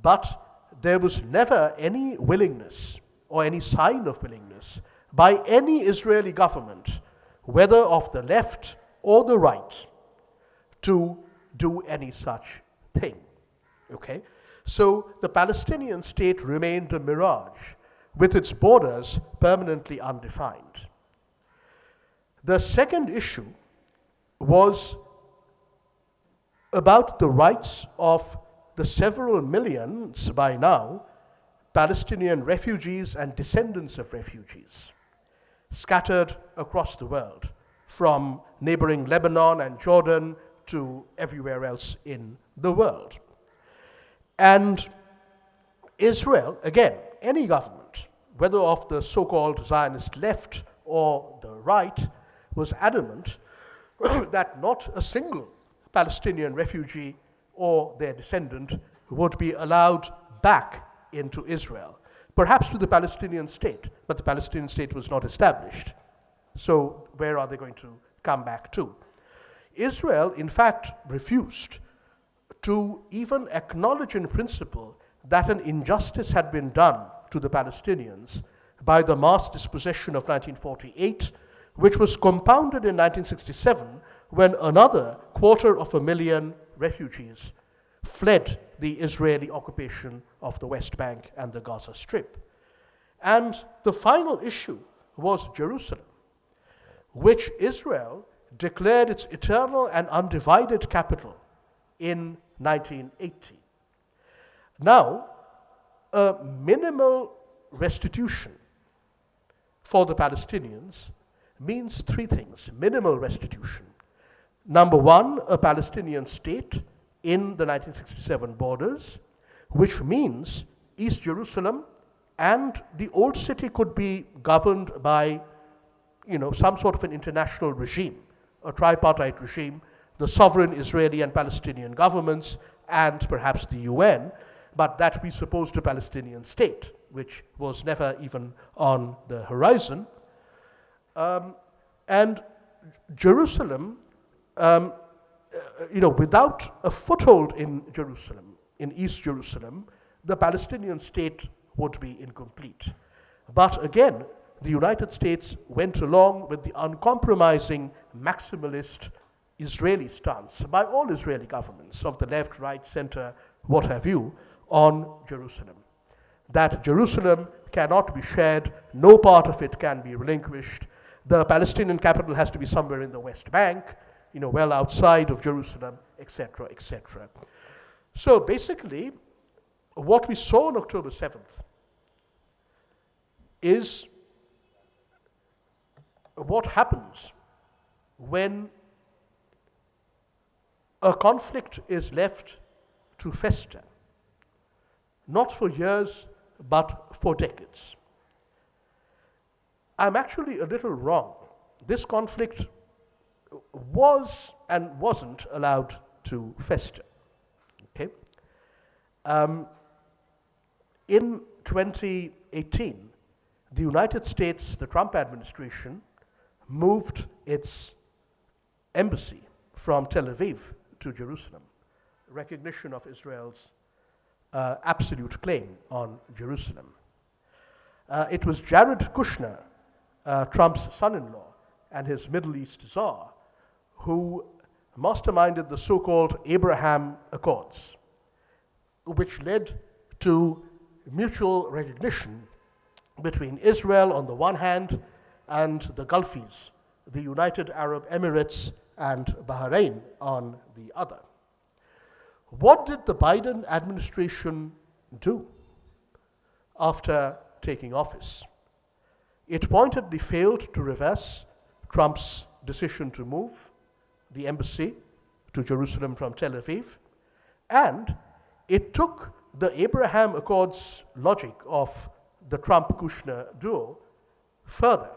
[SPEAKER 1] But there was never any willingness or any sign of willingness by any Israeli government, whether of the left or the right, to do any such thing. Okay? So the Palestinian state remained a mirage, with its borders permanently undefined. The second issue was about the rights of the several millions by now Palestinian refugees and descendants of refugees scattered across the world, from neighboring Lebanon and Jordan to everywhere else in the world. And Israel, again, any government, whether of the so-called Zionist left or the right, was adamant that not a single Palestinian refugee or their descendant would be allowed back into Israel, perhaps to the Palestinian state, but the Palestinian state was not established. So where are they going to come back to? Israel, in fact, refused to even acknowledge in principle that an injustice had been done to the Palestinians by the mass dispossession of 1948, which was compounded in 1967 when another 250,000 refugees fled the Israeli occupation of the West Bank and the Gaza Strip. And the final issue was Jerusalem, which Israel declared its eternal and undivided capital in 1980. Now, a minimal restitution for the Palestinians means 3 things. Minimal restitution. Number 1, a Palestinian state in the 1967 borders, which means East Jerusalem and the old city could be governed by, some sort of an international regime, a tripartite regime, the sovereign Israeli and Palestinian governments, and perhaps the UN, but that presupposed a Palestinian state, which was never even on the horizon. And Jerusalem, without a foothold in Jerusalem, in East Jerusalem, the Palestinian state would be incomplete. But again, the United States went along with the uncompromising maximalist Israeli stance by all Israeli governments of the left, right, center, what have you, on Jerusalem. That Jerusalem cannot be shared, no part of it can be relinquished. The Palestinian capital has to be somewhere in the West Bank, well outside of Jerusalem, etc., etc. So basically, what we saw on October 7th is what happens when a conflict is left to fester, not for years, but for decades. I'm actually a little wrong. This conflict was and wasn't allowed to fester. Okay? In 2018, the United States, the Trump administration, moved its embassy from Tel Aviv to Jerusalem, recognition of Israel's absolute claim on Jerusalem. It was Jared Kushner, Trump's son-in-law, and his Middle East czar, who masterminded the so-called Abraham Accords, which led to mutual recognition between Israel on the one hand and the Gulfies, the United Arab Emirates and Bahrain on the other. What did the Biden administration do after taking office? It pointedly failed to reverse Trump's decision to move the embassy to Jerusalem from Tel Aviv, and it took the Abraham Accords logic of the Trump-Kushner duo further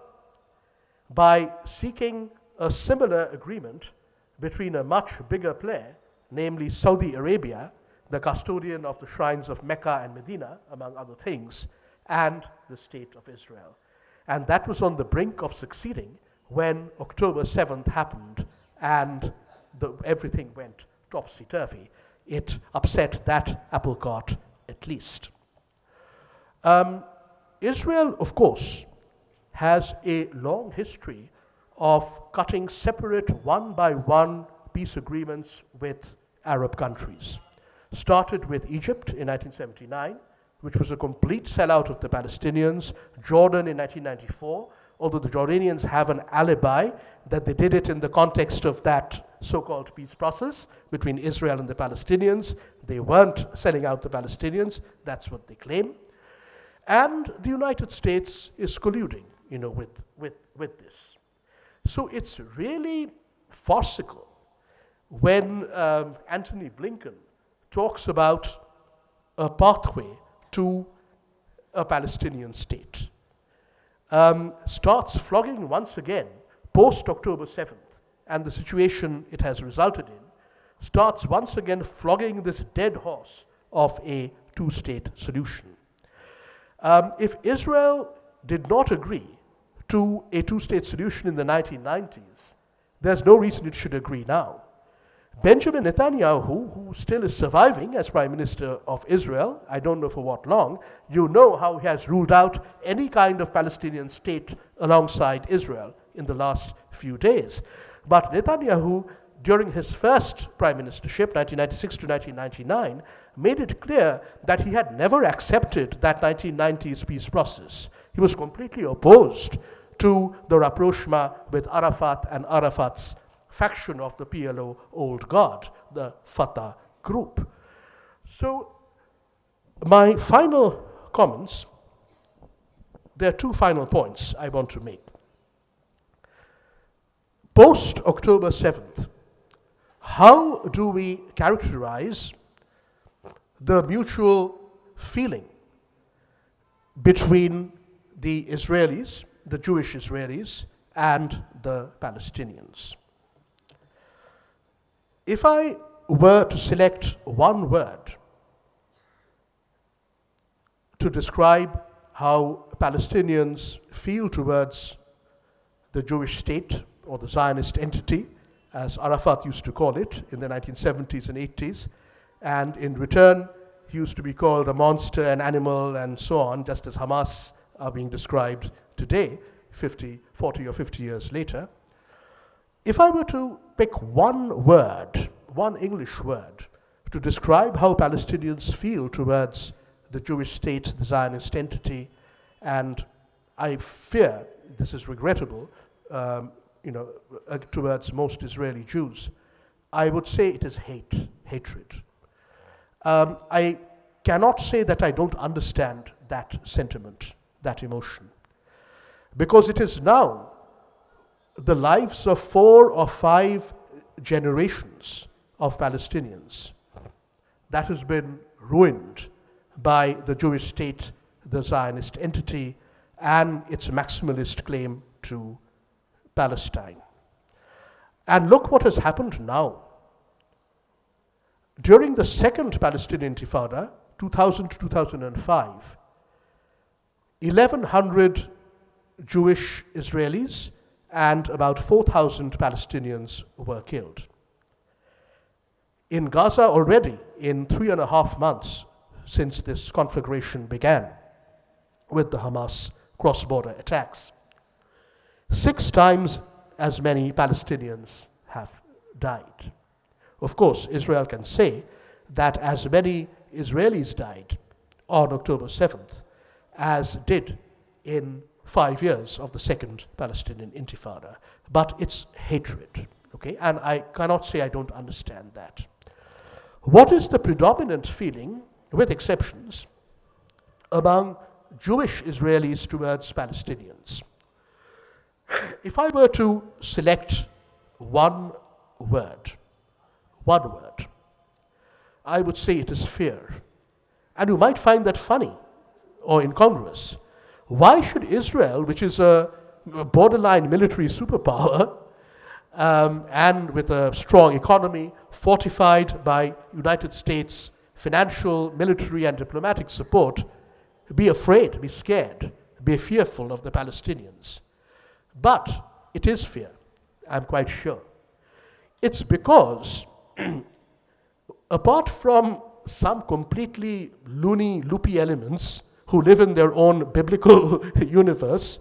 [SPEAKER 1] by seeking a similar agreement between a much bigger player, namely Saudi Arabia, the custodian of the shrines of Mecca and Medina, among other things, and the State of Israel. And that was on the brink of succeeding when October 7th happened and everything went topsy-turvy. It upset that apple cart at least. Israel, of course, has a long history of cutting separate one-by-one peace agreements with Arab countries. Started with Egypt in 1979, which was a complete sellout of the Palestinians, Jordan in 1994, although the Jordanians have an alibi that they did it in the context of that so-called peace process between Israel and the Palestinians. They weren't selling out the Palestinians, that's what they claim. And the United States is colluding, with this. So it's really farcical when Antony Blinken talks about a pathway to a Palestinian state. Starts flogging once again, post-October 7th, and the situation it has resulted in, starts once again flogging this dead horse of a two-state solution. If Israel did not agree to a two-state solution in the 1990s, there's no reason it should agree now. Benjamin Netanyahu, who still is surviving as Prime Minister of Israel, I don't know for what long, you know how he has ruled out any kind of Palestinian state alongside Israel in the last few days. But Netanyahu, during his first prime ministership, 1996 to 1999, made it clear that he had never accepted that 1990s peace process. He was completely opposed to the rapprochement with Arafat and Arafat's faction of the PLO old guard, the Fatah group. So my final comments, there are two final points I want to make. Post-October 7th, how do we characterize the mutual feeling between the Israelis, the Jewish Israelis, and the Palestinians? If I were to select one word to describe how Palestinians feel towards the Jewish state, or the Zionist entity, as Arafat used to call it in the 1970s and 80s. And in return, he used to be called a monster, an animal, and so on, just as Hamas are being described today, 40 or 50 years later. If I were to pick one word, one English word, to describe how Palestinians feel towards the Jewish state, the Zionist entity, and I fear, this is regrettable, towards most Israeli Jews, I would say it is hatred. I cannot say that I don't understand that sentiment, that emotion, because it is now the lives of 4 or 5 generations of Palestinians that has been ruined by the Jewish state, the Zionist entity, and its maximalist claim to Palestine. And look what has happened now. During the second Palestinian Intifada, 2000 to 2005, 1,100 Jewish Israelis and about 4,000 Palestinians were killed. In Gaza already, in 3.5 months since this conflagration began with the Hamas cross-border attacks, 6 times as many Palestinians have died. Of course, Israel can say that as many Israelis died on October 7th as did in 5 years of the second Palestinian Intifada. But it's hatred, okay? And I cannot say I don't understand that. What is the predominant feeling, with exceptions, among Jewish Israelis towards Palestinians? If I were to select one word, I would say it is fear. And you might find that funny or incongruous. Why should Israel, which is a borderline military superpower, and with a strong economy, fortified by United States financial, military, and diplomatic support, be afraid, be scared, be fearful of the Palestinians? But it is fear, I'm quite sure. It's because, apart from some completely loopy elements who live in their own biblical universe,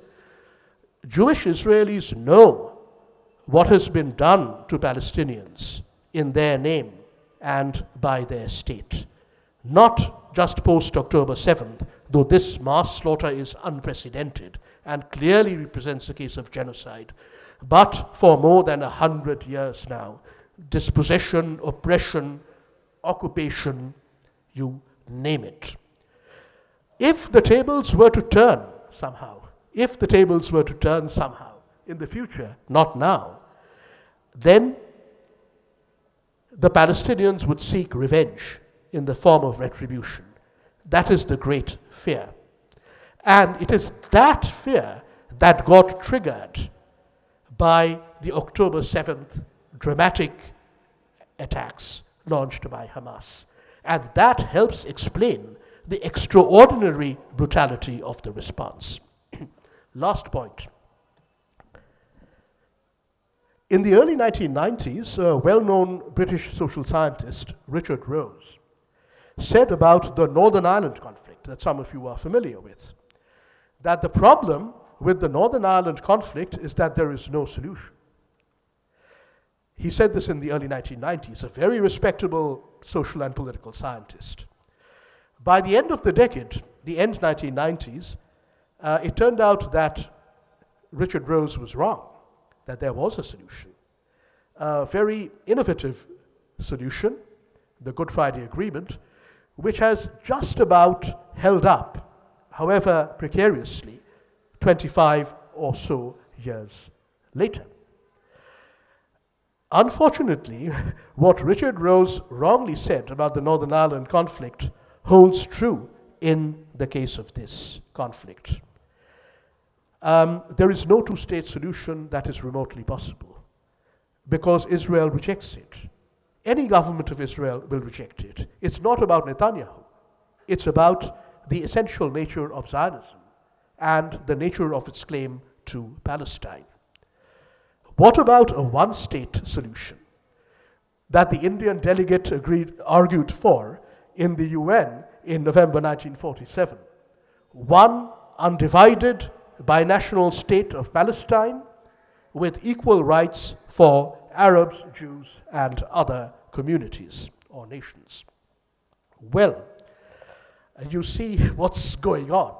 [SPEAKER 1] Jewish Israelis know what has been done to Palestinians in their name and by their state. Not just post-October 7th, though this mass slaughter is unprecedented and clearly represents a case of genocide, but for more than 100 years now. Dispossession, oppression, occupation, you name it. If the tables were to turn somehow in the future, not now, then the Palestinians would seek revenge in the form of retribution. That is the great fear. And it is that fear that got triggered by the October 7th dramatic attacks launched by Hamas. And that helps explain the extraordinary brutality of the response. Last point. In the early 1990s, a well-known British social scientist, Richard Rose, said about the Northern Ireland conflict that some of you are familiar with, that the problem with the Northern Ireland conflict is that there is no solution. He said this in the early 1990s, a very respectable social and political scientist. By the end of the decade, the end 1990s, it turned out that Richard Rose was wrong, that there was a solution. A very innovative solution, the Good Friday Agreement, which has just about held up, however precariously, 25 or so years later. Unfortunately, what Richard Rose wrongly said about the Northern Ireland conflict holds true in the case of this conflict. There is no two-state solution that is remotely possible because Israel rejects it. Any government of Israel will reject it. It's not about Netanyahu. It's about the essential nature of Zionism and the nature of its claim to Palestine. What about a one-state solution that the Indian delegate argued for in the UN in November 1947? One undivided binational state of Palestine with equal rights for Arabs, Jews, and other communities or nations. Well, you see what's going on,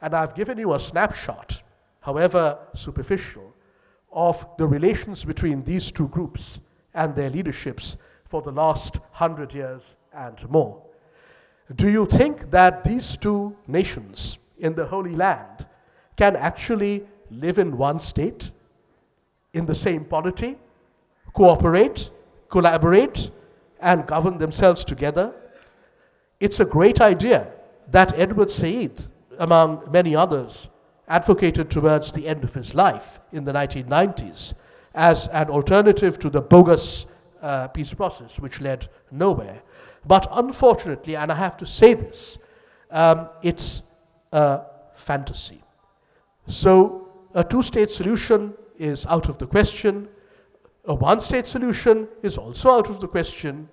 [SPEAKER 1] and I've given you a snapshot, however superficial, of the relations between these two groups and their leaderships for the last 100 years and more. Do you think that these two nations in the Holy Land can actually live in one state, in the same polity, cooperate, collaborate, and govern themselves together? It's a great idea that Edward Said, among many others, advocated towards the end of his life in the 1990s as an alternative to the bogus peace process which led nowhere. But unfortunately, and I have to say this, it's a fantasy. So a two-state solution is out of the question. A one-state solution is also out of the question.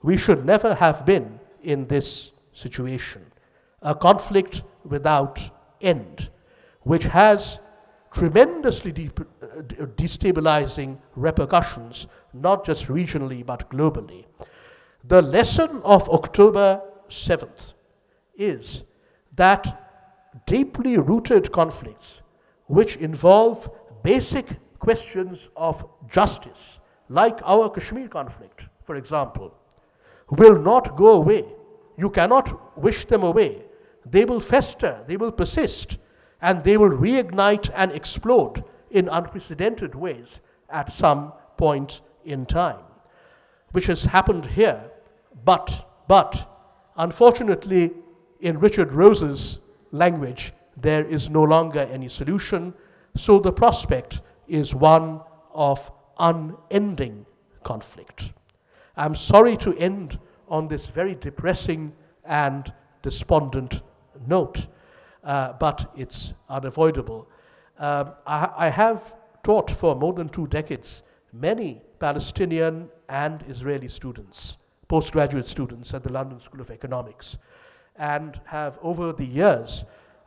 [SPEAKER 1] We should never have been in this situation. A conflict without end, which has tremendously destabilizing repercussions, not just regionally but globally. The lesson of October 7th is that deeply rooted conflicts which involve basic questions of justice, like our Kashmir conflict, for example, will not go away. You cannot wish them away. They will fester, they will persist, and they will reignite and explode in unprecedented ways at some point in time, which has happened here. But unfortunately, in Richard Rose's language, there is no longer any solution, so the prospect is one of unending conflict. I'm sorry to end on this very depressing and despondent note, but it's unavoidable. I have taught for more than 2 decades many Palestinian and Israeli students, postgraduate students at the London School of Economics, and have over the years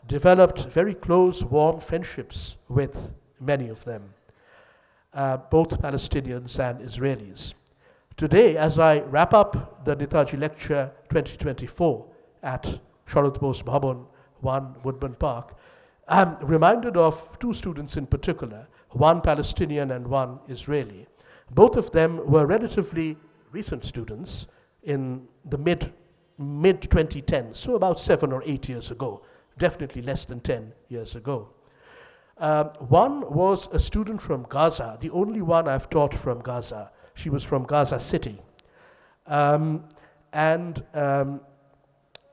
[SPEAKER 1] developed very close, warm friendships with many of them, both Palestinians and Israelis. Today, as I wrap up the Netaji Lecture 2024 at Sarat Bose Bhawan, 1 Woodburn Park, I'm reminded of 2 students in particular, one Palestinian and one Israeli. Both of them were relatively recent students in the mid-2010s, so about 7 or 8 years ago, definitely less than 10 years ago. One was a student from Gaza, the only one I've taught from Gaza. She was from Gaza City.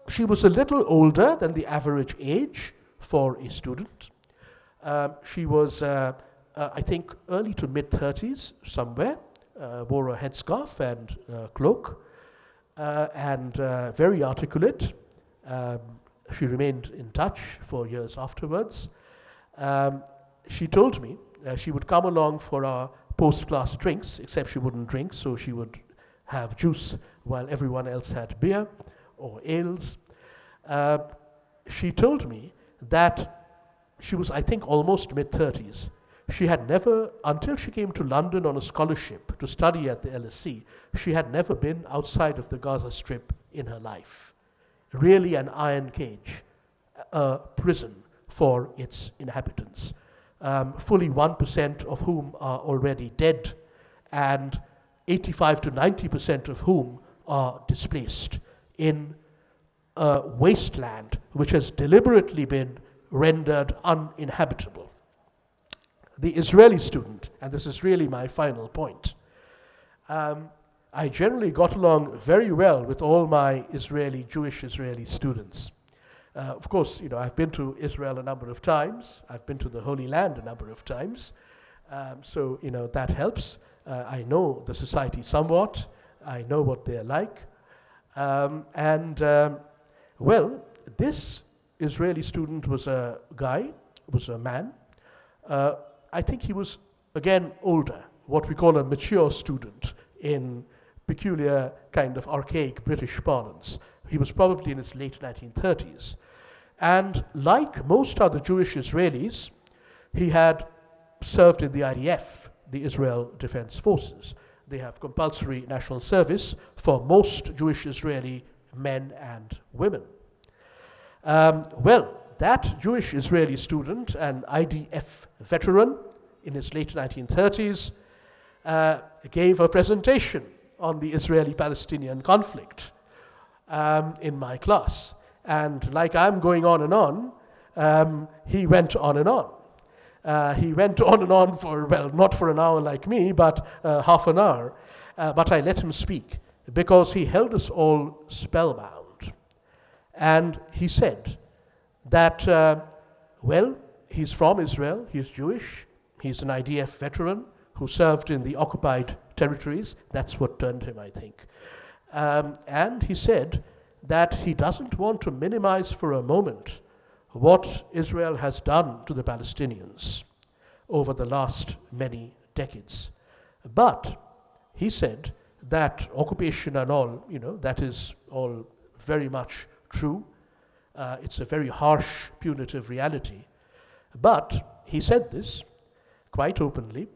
[SPEAKER 1] She was a little older than the average age for a student. She was, I think, early to mid-30s somewhere, wore a headscarf and cloak, and very articulate. She remained in touch for years afterwards. She told me she would come along for our post-class drinks, except she wouldn't drink, so she would have juice while everyone else had beer or ales. She told me that she was, I think, almost mid-30s. She had never, until she came to London on a scholarship to study at the LSE, she had never been outside of the Gaza Strip in her life. Really an iron cage, a prison for its inhabitants, fully 1% of whom are already dead, and 85 to 90% of whom are displaced in a wasteland which has deliberately been rendered uninhabitable. The Israeli student, and this is really my final point, I generally got along very well with all my Jewish Israeli students. Of course, I've been to Israel a number of times. I've been to the Holy Land a number of times. So that helps. I know the society somewhat. I know what they're like. Well, this Israeli student was a guy, was a man. I think he was again older, what we call a mature student in peculiar kind of archaic British parlance. He was probably in his late 1930s. And like most other Jewish Israelis, he had served in the IDF, the Israel Defense Forces. They have compulsory national service for most Jewish Israeli men and women. Well, that Jewish Israeli student, an IDF veteran in his late 1930s, gave a presentation on the Israeli-Palestinian conflict in my class. And like I'm going on and on, he went on and on. He went on and on for, well, not for an hour like me, but half an hour. But I let him speak because he held us all spellbound. And he said that, well, he's from Israel, he's Jewish, he's an IDF veteran who served in the occupied territories. That's what turned him, I think. And he said that he doesn't want to minimize for a moment what Israel has done to the Palestinians over the last many decades. But he said that occupation and all, that is all very much true. It's a very harsh, punitive reality. But he said this quite openly.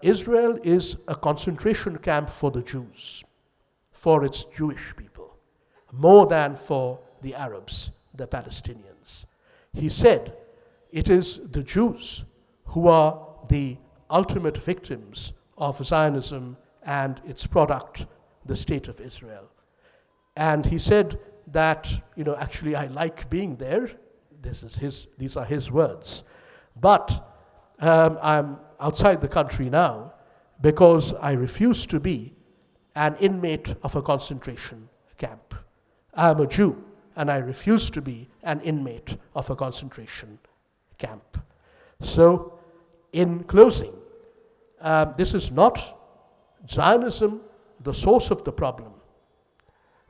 [SPEAKER 1] Israel is a concentration camp for the Jews, for its Jewish people, more than for the Arabs, the Palestinians. He said it is the Jews who are the ultimate victims of Zionism and its product, the State of Israel. And he said that, actually I like being there. These are his words. But I'm outside the country now because I refuse to be an inmate of a concentration camp. I'm a Jew and I refuse to be an inmate of a concentration camp. So, in closing, this is not Zionism the source of the problem,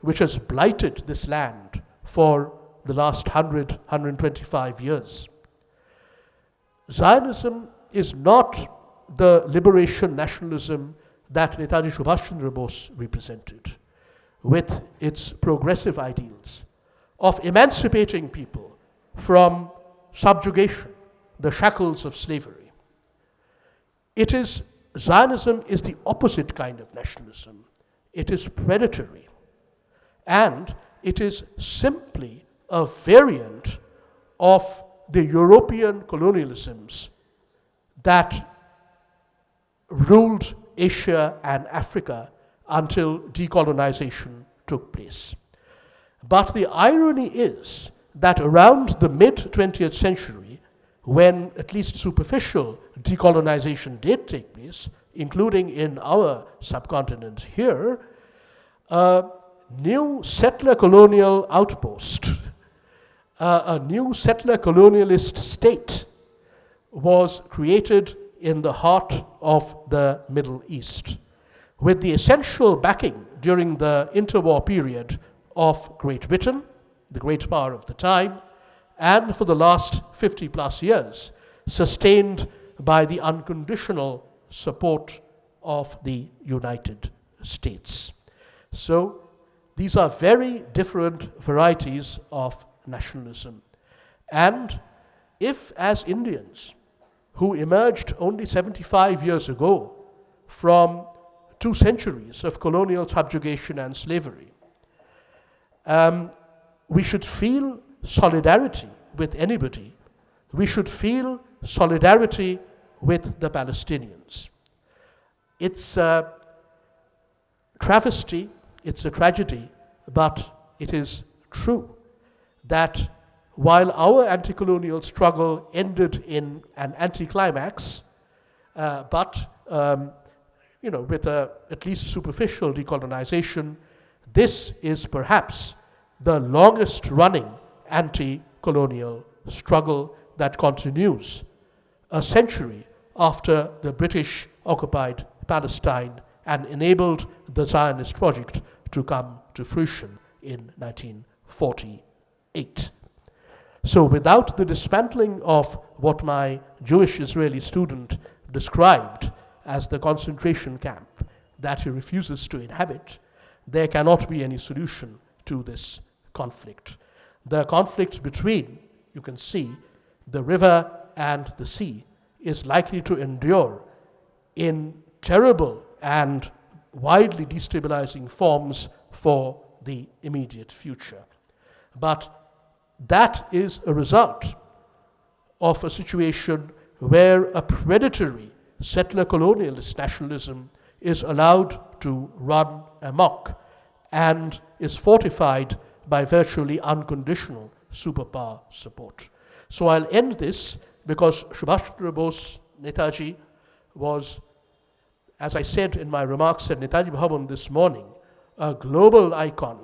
[SPEAKER 1] which has blighted this land for the last 125 years. Zionism is not the liberation nationalism that Netaji Subhas Chandra Bose represented, with its progressive ideals of emancipating people from subjugation, the shackles of slavery. Zionism is the opposite kind of nationalism. It is predatory. And it is simply a variant of the European colonialisms that ruled Asia and Africa until decolonization took place. But the irony is that around the mid-20th century, when at least superficial decolonization did take place, including in our subcontinent here, a new settler colonial outpost, a new settler colonialist state was created in the heart of the Middle East, with the essential backing during the interwar period of Great Britain, the great power of the time, and for the last 50 plus years, sustained by the unconditional support of the United States. So these are very different varieties of nationalism. And if, as Indians, who emerged only 75 years ago from 2 centuries of colonial subjugation and slavery, we should feel solidarity with anybody. We should feel solidarity with the Palestinians. It's a travesty, it's a tragedy, but it is true that while our anti-colonial struggle ended in an anticlimax, but with at least superficial decolonization, this is perhaps the longest running anti-colonial struggle that continues a century after the British occupied Palestine and enabled the Zionist project to come to fruition in 1948. So without the dismantling of what my Jewish Israeli student described as the concentration camp that he refuses to inhabit, there cannot be any solution to this conflict. The conflict between, you can see, the river and the sea is likely to endure in terrible and widely destabilizing forms for the immediate future. But that is a result of a situation where a predatory settler colonialist nationalism is allowed to run amok and is fortified by virtually unconditional superpower support. So I'll end this because Subhas Chandra Bose, Netaji, was, as I said in my remarks at Netaji Bhawan this morning, a global icon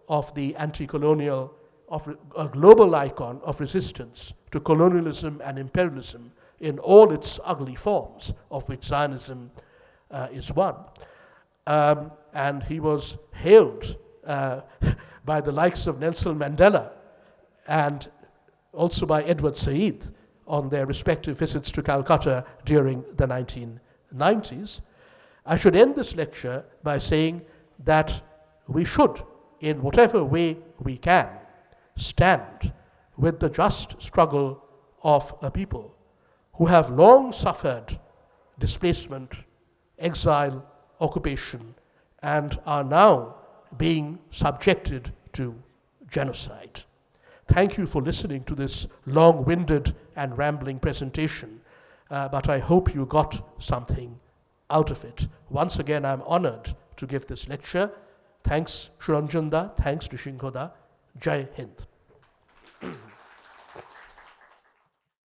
[SPEAKER 1] of the anti-colonial, a global icon of resistance to colonialism and imperialism in all its ugly forms, of which Zionism is one. And he was hailed by the likes of Nelson Mandela and also by Edward Said on their respective visits to Calcutta during the 1990s. I should end this lecture by saying that we should, in whatever way we can, stand with the just struggle of a people who have long suffered displacement, exile, occupation, and are now being subjected to genocide. Thank you for listening to this long-winded and rambling presentation, but I hope you got something out of it. Once again, I'm honored to give this lecture. Thanks, Shuranjanda. Thanks to Shinkhoda. Jai Hind.